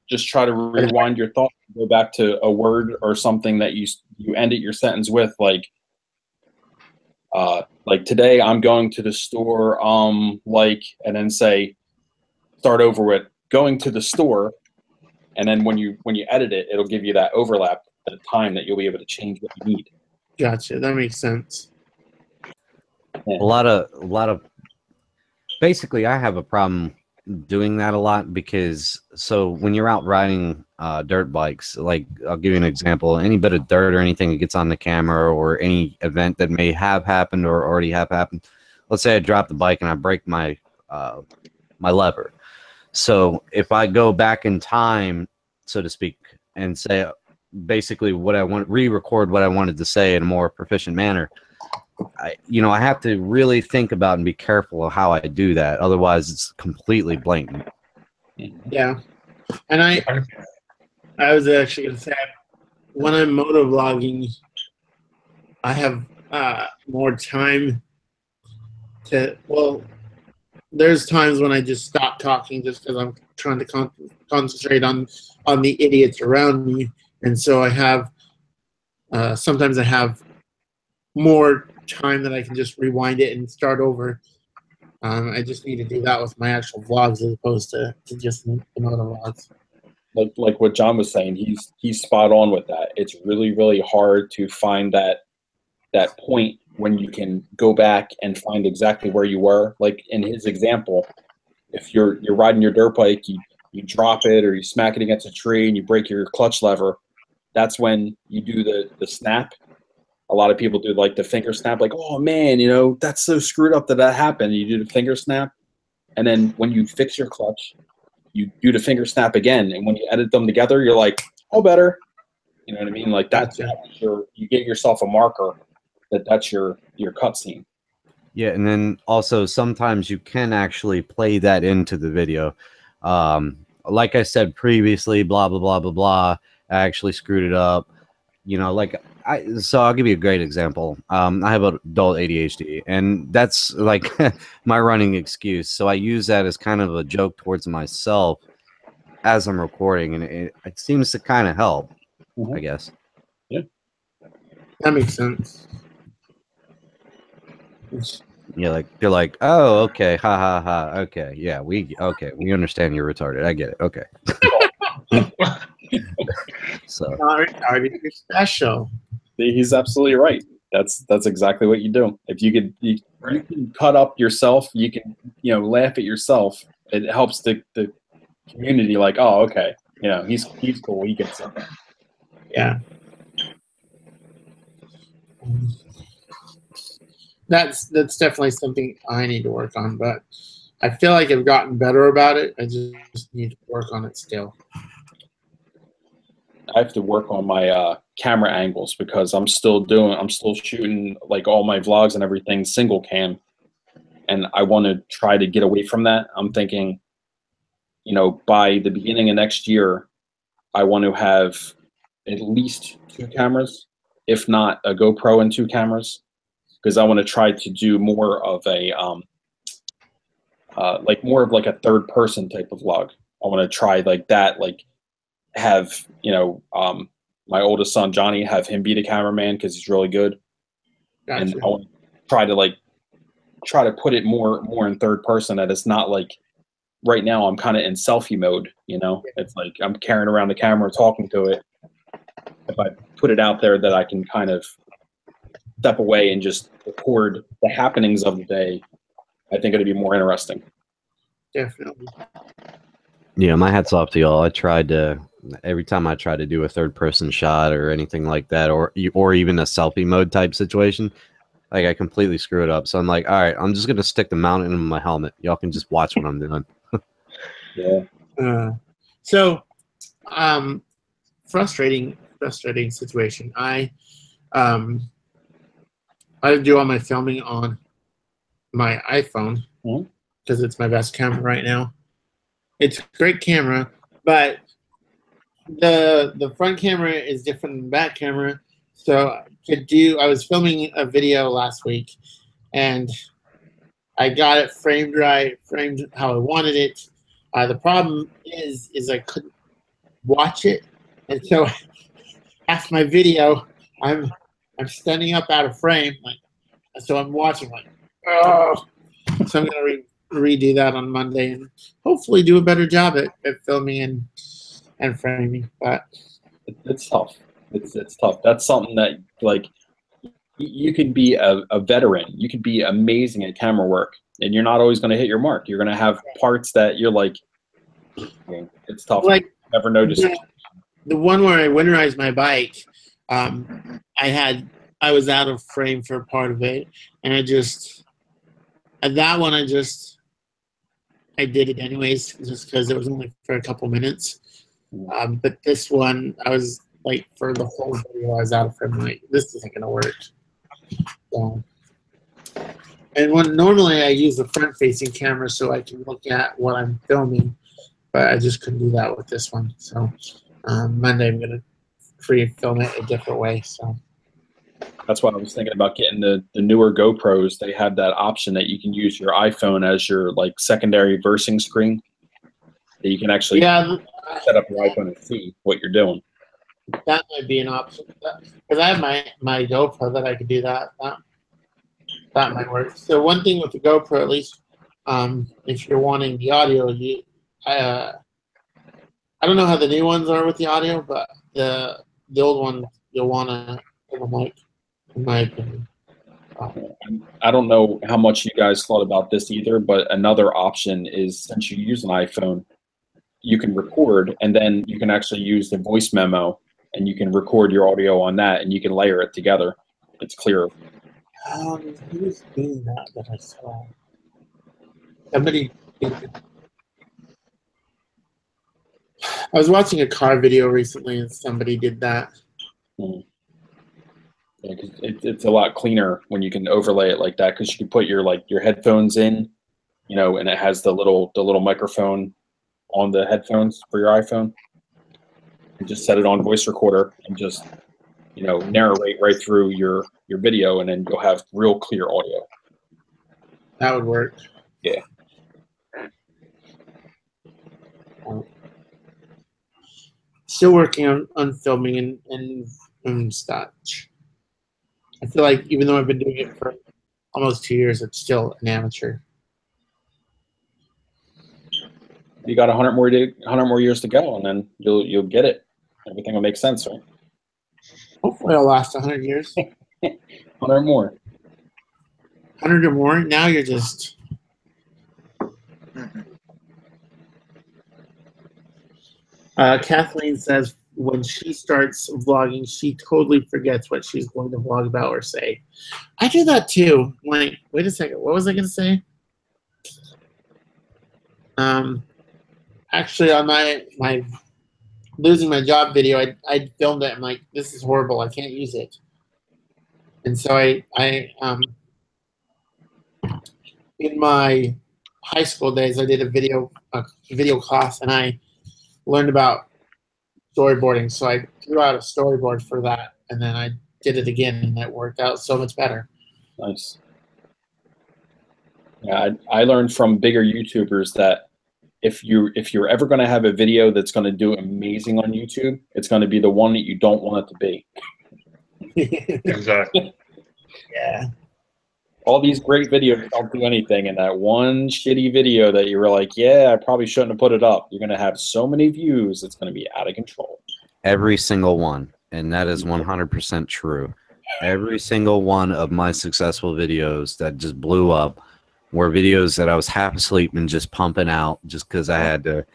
Just try to rewind your thoughts, go back to a word or something that you ended your sentence with, like today I'm going to the store, and then start over with going to the store, and then when you edit it, it'll give you that overlap at a time that you'll be able to change what you need. Gotcha. That makes sense. Yeah. A lot of basically, I have a problem doing that a lot, because so when you're out riding dirt bikes, like, I'll give you an example, any bit of dirt or anything that gets on the camera, or any event that may have happened or already have happened. Let's say I drop the bike and I break my my lever. So if I go back in time, so to speak, and say basically what I want, re-record what I wanted to say in a more proficient manner, I have to really think about and be careful of how I do that. Otherwise, it's completely blatant. Yeah, and I was actually going to say, when I'm motovlogging, I have more time to. Well, there's times when I just stop talking just because I'm trying to concentrate on the idiots around me, and so I have. Sometimes I have more time that I can just rewind it and start over. I just need to do that with my actual vlogs as opposed to just the motovlogs. Like what John was saying, he's spot on with that. It's really, really hard to find that point when you can go back and find exactly where you were. Like in his example, if you're riding your dirt bike, you drop it or you smack it against a tree and you break your clutch lever, that's when you do the snap. A lot of people do like the finger snap, like, oh man, that's so screwed up that happened. You do the finger snap, and then when you fix your clutch, you do the finger snap again, and when you edit them together, you're like, oh, better. You know what I mean? Like that's you get yourself a marker that's your cutscene. Yeah, and then also sometimes you can actually play that into the video. Like I said previously, blah blah blah blah blah. I actually screwed it up. So I'll give you a great example. I have adult ADHD, and that's like my running excuse. So I use that as kind of a joke towards myself as I'm recording, and it seems to kind of help, I guess. Yeah, that makes sense. Yeah, like you're like, oh, okay, ha ha ha, okay, yeah, we understand you're retarded. I get it. Okay. So not retarded, you're special. He's absolutely right. That's exactly what you do. If you could, you can cut up yourself. You can, laugh at yourself. It helps the community. Like, oh, okay, he's cool. He gets it. Yeah. That's definitely something I need to work on, but I feel like I've gotten better about it. I just need to work on it still. I have to work on my camera angles because I'm still shooting like all my vlogs and everything single cam, and I want to try to get away from that. I'm thinking, by the beginning of next year, I want to have at least 2 cameras, if not a GoPro and 2 cameras, because I want to try to do more of a more of like a third person type of vlog. I want to try like that, like have my oldest son Johnny, have him be the cameraman because he's really good. Gotcha. And I want to try to put it more in third person, that it's not like right now I'm kind of in selfie mode. It's like I'm carrying around the camera, talking to it. If I put it out there, that I can kind of step away and just record the happenings of the day, I think it'd be more interesting. Definitely. Yeah, my hat's off to y'all. Every time I try to do a third person shot or anything like that, or even a selfie mode type situation, like I completely screw it up. So I'm like, all right, I'm just gonna stick the mount in my helmet. Y'all can just watch what I'm doing. Yeah. Frustrating situation. I do all my filming on my iPhone because it's my best camera right now. It's a great camera, but the front camera is different than the back camera. So I was filming a video last week, and I got it framed right, framed how I wanted it. The problem is I couldn't watch it, and so half my video I'm standing up out of frame, so I'm watching oh. So I'm gonna redo that on Monday and hopefully do a better job at filming and framing. But it's tough. It's tough. That's something that, like, you can be a veteran. You could be amazing at camera work, and you're not always going to hit your mark. You're going to have parts that you're like, it's tough. Like, never noticed. The one where I winterized my bike, I was out of frame for part of it, and I did it anyways, just because it was only for a couple minutes. But this one, I was like, for the whole video, I was out of frame. Like, this isn't gonna work. So, and normally I use the front-facing camera so I can look at what I'm filming, but I just couldn't do that with this one. So Monday I'm gonna film it a different way. So. That's why I was thinking about getting the newer GoPros. They have that option that you can use your iPhone as your like secondary versing screen. That you can actually set up your iPhone and see what you're doing. That might be an option because I have my GoPro that I could do that. That might work. So one thing with the GoPro, at least, if you're wanting the audio, I don't know how the new ones are with the audio, but the old one you'll want to have a mic. In my opinion. I don't know how much you guys thought about this either, but another option is, since you use an iPhone, you can record, and then you can actually use the voice memo, and you can record your audio on that, and you can layer it together. It's clearer. Who's doing that I saw? Somebody. I was watching a car video recently, and somebody did that. Yeah, 'cause it's a lot cleaner when you can overlay it like that, because you can put your headphones in, and it has the little microphone on the headphones for your iPhone. You just set it on voice recorder and just narrate right through your video, and then you'll have real clear audio. That would work. Yeah. Still working on filming and such. I feel like even though I've been doing it for almost 2 years, it's still an amateur. You got 100 more years to go, and then you'll get it. Everything will make sense, right? Hopefully, I'll last 100 years. 100 more. 100 or more. Now you're just. Kathleen says when she starts vlogging, she totally forgets what she's going to vlog about or say. I do that too. Like, wait a second, what was I going to say? Actually, on my losing my job video, I filmed it. I'm like, this is horrible. I can't use it. And so I in my high school days, I did a video class, and I learned about storyboarding. So I threw out a storyboard for that, and then I did it again, and it worked out so much better. Nice. Yeah, I learned from bigger YouTubers that if you're ever going to have a video that's going to do amazing on YouTube, it's going to be the one that you don't want it to be. Exactly. Yeah. All these great videos don't do anything, and that one shitty video that you were like, yeah, I probably shouldn't have put it up. You're going to have so many views, it's going to be out of control. Every single one, and that is 100% true. Every single one of my successful videos that just blew up were videos that I was half asleep and just pumping out just because I had to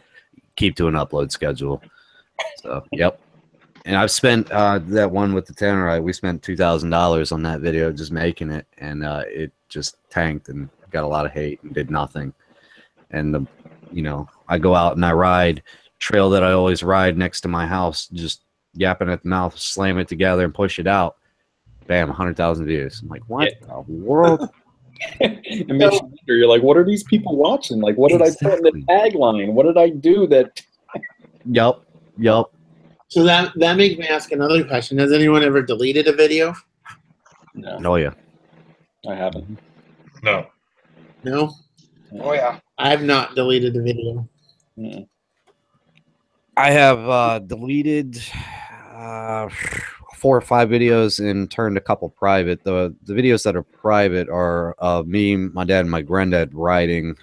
keep to an upload schedule. So, yep. And I've spent that one with the Tannerite. We spent $2,000 on that video just making it, and it just tanked and got a lot of hate and did nothing. And I go out and I ride trail that I always ride next to my house, just yapping at the mouth, slam it together and push it out. Bam, 100,000 views. I'm like, what the world? It makes you wonder. You're like, what are these people watching? Like, what did I put in the tagline? What did I do that? Yup. So that makes me ask another question. Has anyone ever deleted a video? No. Oh yeah. I haven't. No. No? Oh yeah. I have not deleted a video. I have deleted 4 or 5 videos and turned a couple private. The videos that are private are of me, my dad, and my granddad riding.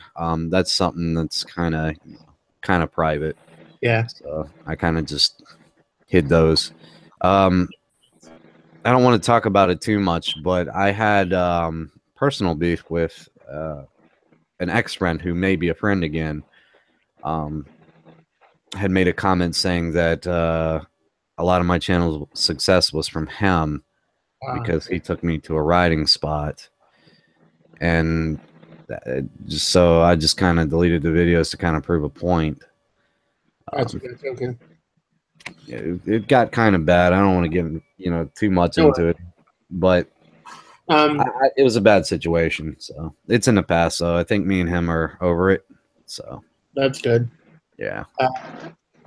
That's something that's kind of private. Yeah. So I kind of just hid those. I don't want to talk about it too much, but I had personal beef with an ex-friend who may be a friend again. Had made a comment saying that a lot of my channel's success was from him because he took me to a riding spot, and so I just kind of deleted the videos to kind of prove a point. Okay. It got kind of bad. I don't want to get too much into it, but it was a bad situation. So it's in the past. So I think me and him are over it. So that's good. Yeah.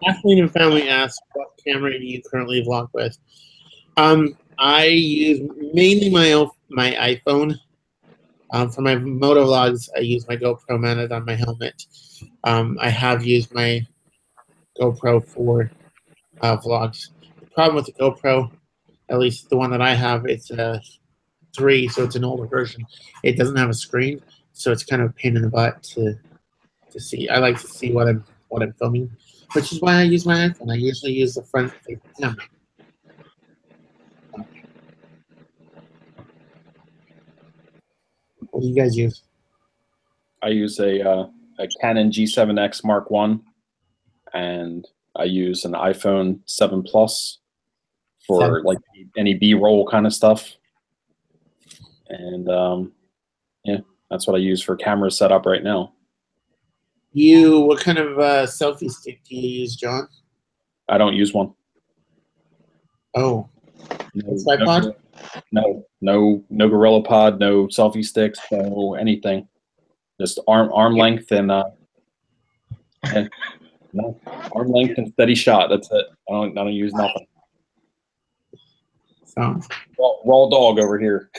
Kathleen and family asks, what camera do you currently vlog with? I use mainly my iPhone. For my moto vlogs, I use my GoPro mounted on my helmet. I have used my GoPro for vlogs. The problem with the GoPro, at least the one that I have, it's a 3, so it's an older version. It doesn't have a screen, so it's kind of a pain in the butt to see. I like to see what I'm filming, which is why I use my iPhone. I usually use the front camera. What do you guys use? I use a Canon G7X Mark I, and I use an iPhone 7 Plus for like any B-roll kind of stuff. And yeah, that's what I use for camera setup right now. What kind of selfie stick do you use, John? I don't use one. Oh, tripod? No Gorilla Pod, no selfie sticks, no anything. Just arm length and no arm length and steady shot. That's it. I don't use nothing. So raw dog over here.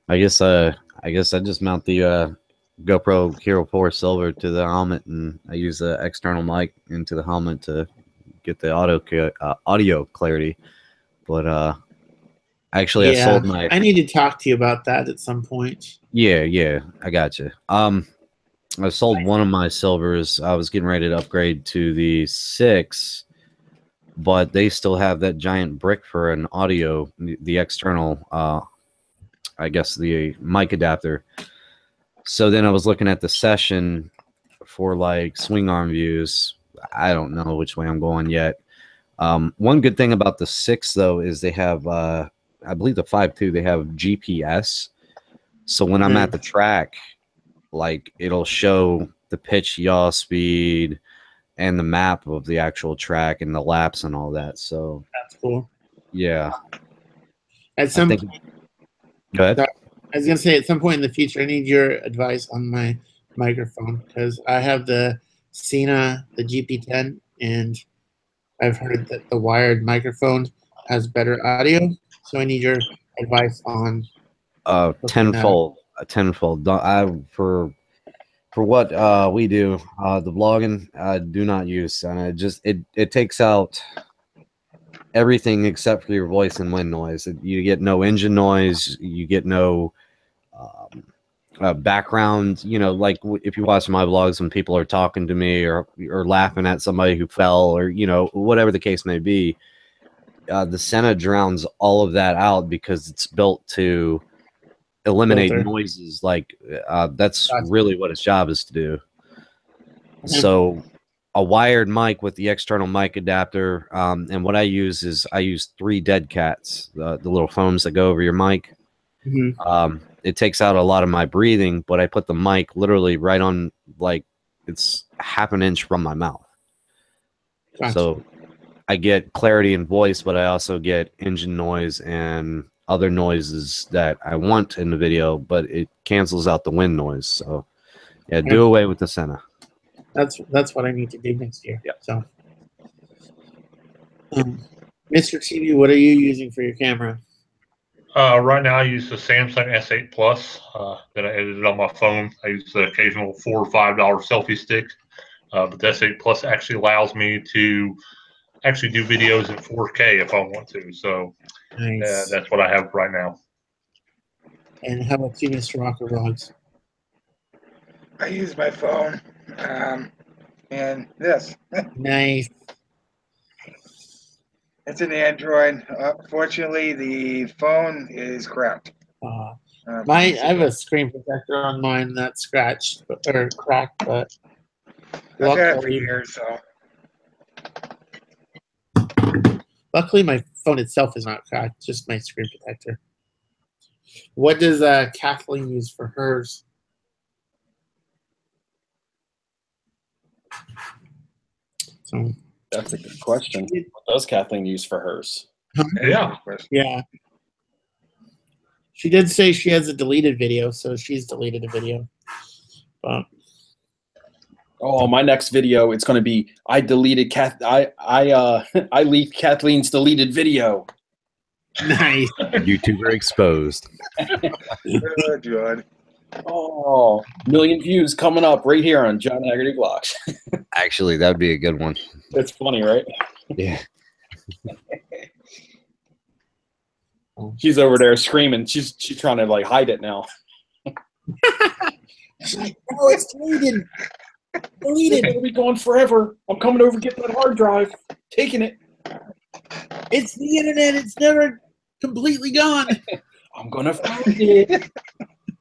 I guess I just mount the GoPro Hero 4 Silver to the helmet, and I use the external mic into the helmet to get the audio clarity. But actually, I sold my. I need to talk to you about that at some point. Yeah, I got you. I sold one of my silvers. I was getting ready to upgrade to the 6, but they still have that giant brick for an audio, the external, I guess the mic adapter. So then I was looking at the session for like swing arm views. I don't know which way I'm going yet. One good thing about the 6 though is they have, I believe the 5 too, they have GPS. So when I'm at the track, like it'll show the pitch, yaw speed, and the map of the actual track and the laps and all that. So That's cool. Yeah. At some point, go ahead. I was gonna say at some point in the future, I need your advice on my microphone because I have the Cena, the GP10, and I've heard that the wired microphone has better audio. So I need your advice on tenfold. For what we do, the vlogging, I do not use, and it takes out everything except for your voice and wind noise. You get no engine noise. You get no background. You know, like if you watch my vlogs when people are talking to me or laughing at somebody who fell or whatever the case may be, the Senna drowns all of that out because it's built to eliminate noises. Like that's really what its job is to do. So a wired mic with the external mic adapter, and what I use is 3 dead cats, the little foams that go over your mic. It takes out a lot of my breathing, but I put the mic literally right on, like it's half an inch from my mouth. So I get clarity in voice, but I also get engine noise and other noises that I want in the video, but it cancels out the wind noise. So yeah, do away with the Senna. That's what I need to do next year. Yeah. So, Mr. Teebee, what are you using for your camera? Right now, I use the Samsung S8 Plus that I edited on my phone. I use the occasional $4 or $5 selfie stick, but the S8 Plus actually allows me to actually do videos in 4K if I want to. So Nice. that's what I have right now. And how about you, Mr. Rocker Vlogs? I use my phone and this. Nice. It's an Android. Fortunately, the phone is cracked. I have a screen protector on mine that's scratched or cracked, but I've had it for years, so. Luckily, my phone itself is not cracked, just my screen protector. What does Kathleen use for hers? So that's a good question. What does Kathleen use for hers? Yeah. She did say she has a deleted video, so she's deleted a video. But oh, my next video, it's going to be I deleted I leaked Kathleen's deleted video. Nice. YouTuber exposed. Good, John. Oh, 1 million views coming up right here on John Hagerty Vlogs. Actually, that would be a good one. That's funny, right? Yeah. She's over there screaming. She's trying to like hide it now. She's like, oh, it's deleted. Deleted. It'll be gone forever. I'm coming over to get that hard drive. Taking it. It's the internet. It's never completely gone. I'm gonna find it.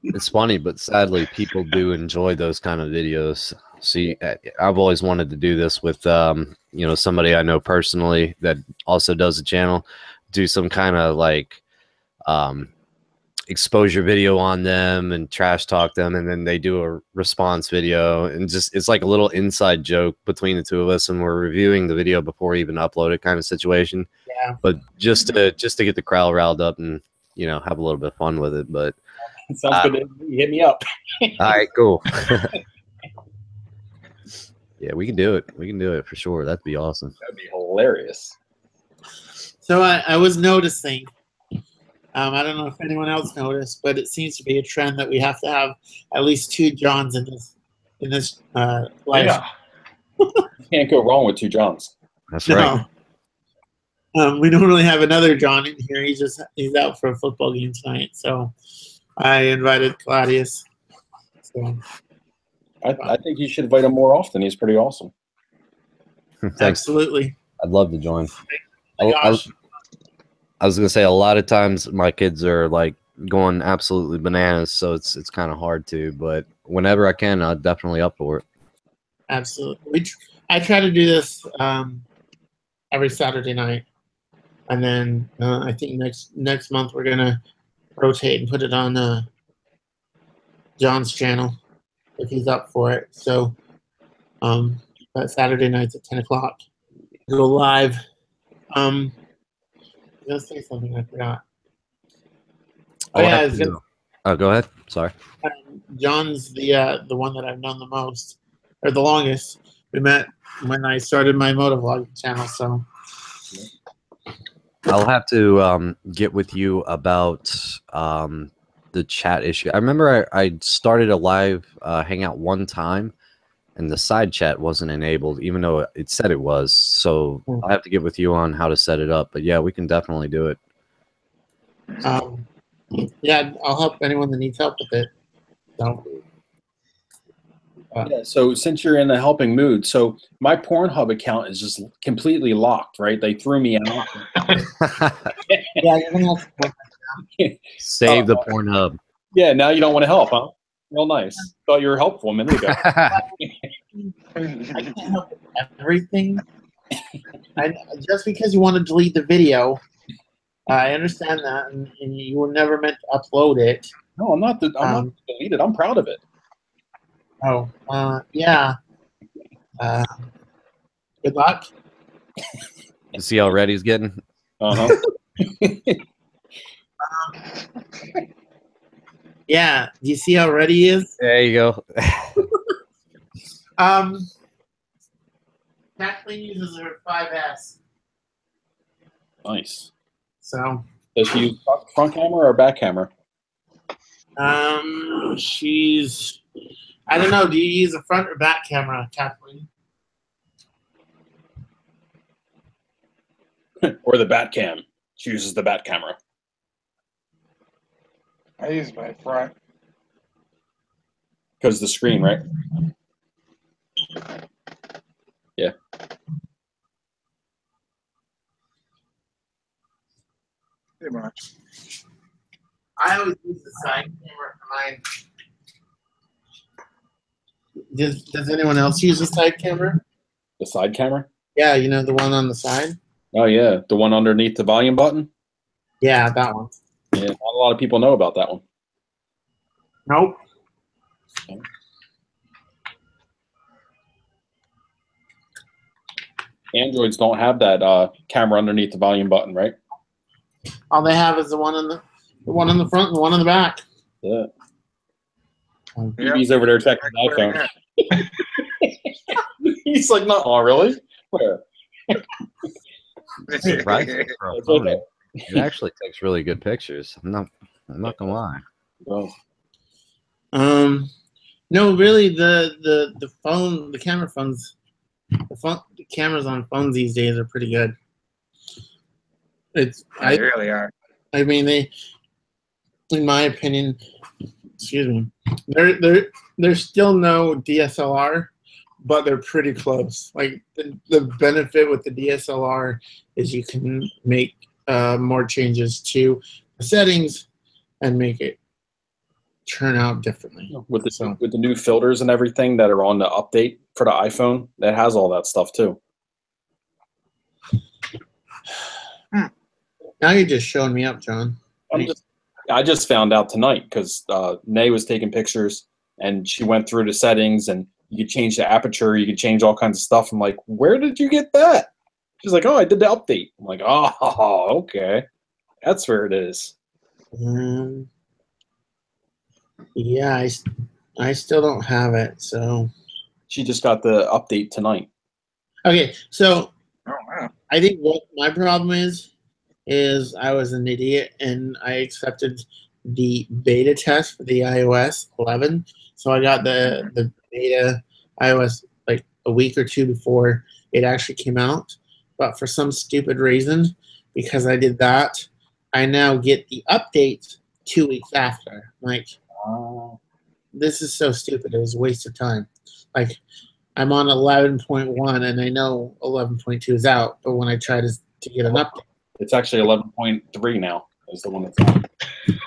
It's funny, but sadly, people do enjoy those kind of videos. See, I've always wanted to do this with, somebody I know personally that also does a channel, do some kind of like exposure video on them and trash talk them, and then they do a response video, and just it's like a little inside joke between the two of us, and we're reviewing the video before we even upload it, kind of situation. Yeah. But just to get the crowd riled up and have a little bit of fun with it. But sounds good. Hit me up. All right, cool. Yeah, we can do it. We can do it for sure. That'd be awesome. That'd be hilarious. So I was noticing. I don't know if anyone else noticed, but it seems to be a trend that we have to have at least 2 Johns in this live. Yeah. You can't go wrong with 2 Johns. That's right. We don't really have another John in here. He's out for a football game tonight, so I invited Claudius. So I think you should invite him more often. He's pretty awesome. Absolutely. I'd love to join. Oh my gosh. I was gonna say a lot of times my kids are like going absolutely bananas, so it's kind of hard to. But whenever I can, I'll definitely up for it. Absolutely. I try to do this every Saturday night, and then I think next month we're gonna rotate and put it on John's channel if he's up for it. So that Saturday nights at 10 o'clock, go live. I was gonna say something I forgot. Oh yeah, I was gonna, oh, go ahead. Sorry. John's the one that I've known the most or the longest. We met when I started my motovlog channel, so I'll have to get with you about the chat issue. I remember I started a live hangout one time, and the side chat wasn't enabled, even though it said it was. So I'll have to get with you on how to set it up. But yeah, we can definitely do it. Yeah, I'll help anyone that needs help with it. So. Yeah, so since you're in the helping mood, so my Pornhub account is just completely locked, right? They threw me out. Yeah, you're gonna have to save the Pornhub. Yeah, now you don't want to help, huh? Real nice. Thought you were helpful a minute ago. I can't help with everything. Just because you want to delete the video, I understand that, and you were never meant to upload it. No, I'm not deleted. I'm proud of it. Oh, yeah. Good luck. You see how red he's getting? Uh-huh. Yeah. Do you see how ready he is? There you go. Kathleen uses her 5S. Nice. So. Does she use front camera or back camera? She's. I don't know. Do you use a front or back camera, Kathleen? Or the bat cam? She uses the bat camera. I use my front. Because the screen, right? Yeah. Pretty much. I always use the side camera for mine. Does anyone else use the side camera? The side camera? Yeah, you know, the one on the side? Oh, yeah. The one underneath the volume button? Yeah, that one. Yeah, not a lot of people know about that one. Nope. Okay. Androids don't have that camera underneath the volume button, right? All they have is the one in the front and the one in the back. Yeah. He's over there checking his iPhone. He's like, no, oh, really? Where? Surprising for a phone. It actually takes really good pictures. I'm not gonna lie. Oh. No, really, the phone, the camera phones, the cameras on phones these days are pretty good. They really are. I mean, they, in my opinion, excuse me, there's still no DSLR, but they're pretty close. Like the benefit with the DSLR is you can make more changes to the settings and make it turn out differently. With the new filters and everything that are on the update for the iPhone, that has all that stuff too. Now you're just showing me up, John. I just found out tonight because Nay was taking pictures and she went through the settings and you could change the aperture, you could change all kinds of stuff. I'm like, where did you get that? She's like, oh, I did the update. I'm like, oh, okay. That's where it is. Yeah, I still don't have it, so. She just got the update tonight. Okay, so Oh, wow. I think what my problem is I was an idiot and I accepted the beta test for the iOS 11. So I got the beta iOS like a week or two before it actually came out. But for some stupid reason, because I did that, I now get the update 2 weeks after. Like, this is so stupid. It was a waste of time. Like, I'm on 11.1, and I know 11.2 is out. But when I try to get an update, It's actually 11.3 now. Is the one that's on.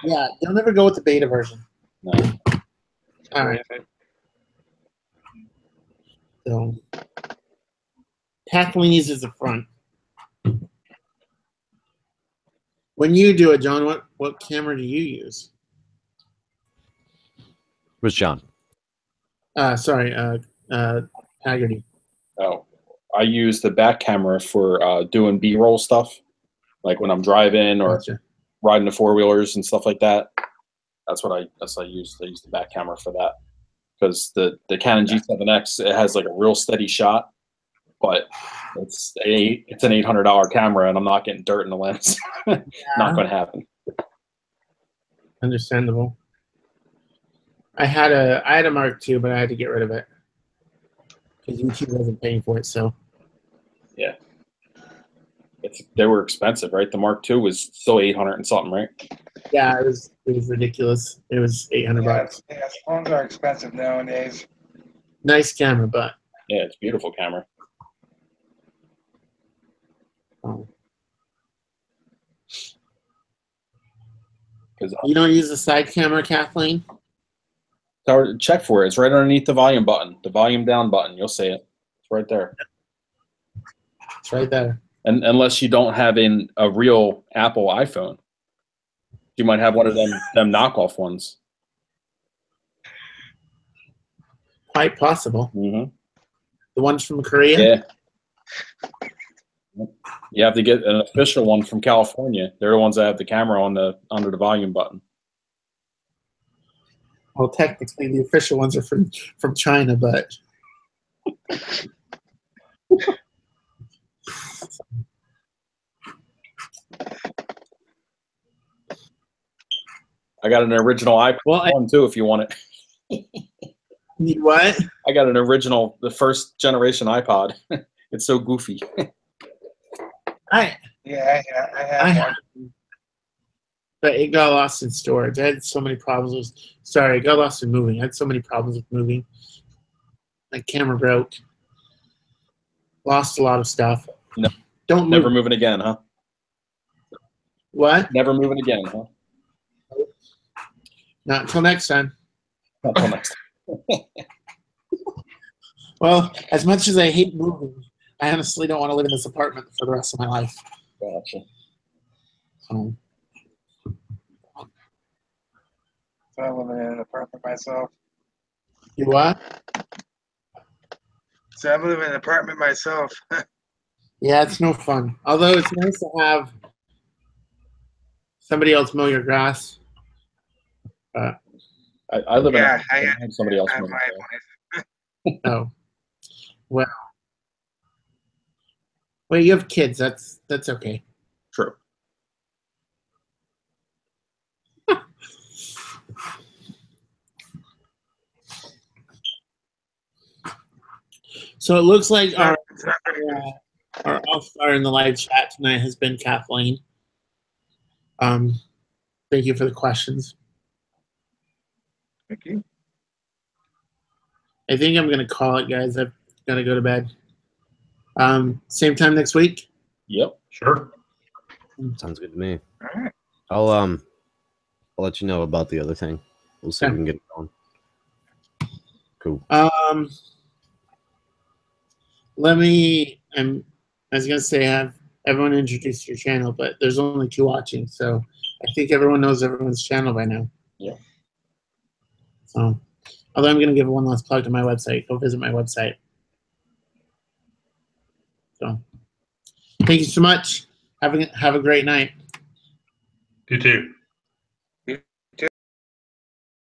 yeah, you'll never go with the beta version. No. All right. So, Kathleen uses the front. When you do it, John, what camera do you use? Where's John? Sorry, Hagerty. Oh, I use the back camera for doing B-roll stuff, like when I'm driving or Gotcha. riding the four-wheelers and stuff like that. That's what I use. I use the back camera for that because the Canon G7X, it has like a real steady shot, but it's an $800 camera, and I'm not getting dirt in the lens. Not going to happen. Understandable. I had a Mark II, but I had to get rid of it because YouTube wasn't paying for it. So Yeah, they were expensive, right? The Mark II was still 800 and something, right? yeah, it was ridiculous. It was $800. Yeah, phones are expensive nowadays. Nice camera, but Yeah, it's a beautiful camera. Because You don't use the side camera, Kathleen? check for it. It's right underneath the volume button, the volume down button. You'll see it. It's right there. It's right there. And unless you don't have a real Apple iPhone, you might have one of them knockoff ones. Quite possible. Mm-hmm. The ones from Korea? Yeah. You have to get an official one from California. They're the ones that have the camera under the volume button. Well, technically, the official ones are from China, but I got an original iPhone one too, if you want it. Need what? I got an original, the first generation iPod. It's so goofy. I have one. But it got lost in storage. I had so many problems it got lost in moving. I had so many problems with moving. My camera broke. Lost a lot of stuff. No. Don't move. Never moving again, huh? What? Never moving again, huh? Not until next time. Not until next time. Well, as much as I hate moving, I honestly don't want to live in this apartment for the rest of my life. Gotcha. So I'm living in an apartment myself. you what? So I'm living in an apartment myself. Yeah, it's no fun. Although it's nice to have somebody else mow your grass. I live in I have somebody else. I have moving my there. place. Oh, well. Wait, you have kids. That's okay. True. So it looks like our It's not gonna- our all-star in the live chat tonight has been Kathleen. Thank you for the questions. Thank you. I think I'm gonna call it, guys. I've got to go to bed. Same time next week. Yep. Sure. Sounds good to me. All right. I'll let you know about the other thing. We'll see if we can get it going. Cool. I was gonna say have everyone introduce your channel, but there's only 2 watching, so I think everyone knows everyone's channel by now. Yeah. So, although I'm gonna give one last plug to my website. Go visit my website. So, thank you so much. Have a great night. You too.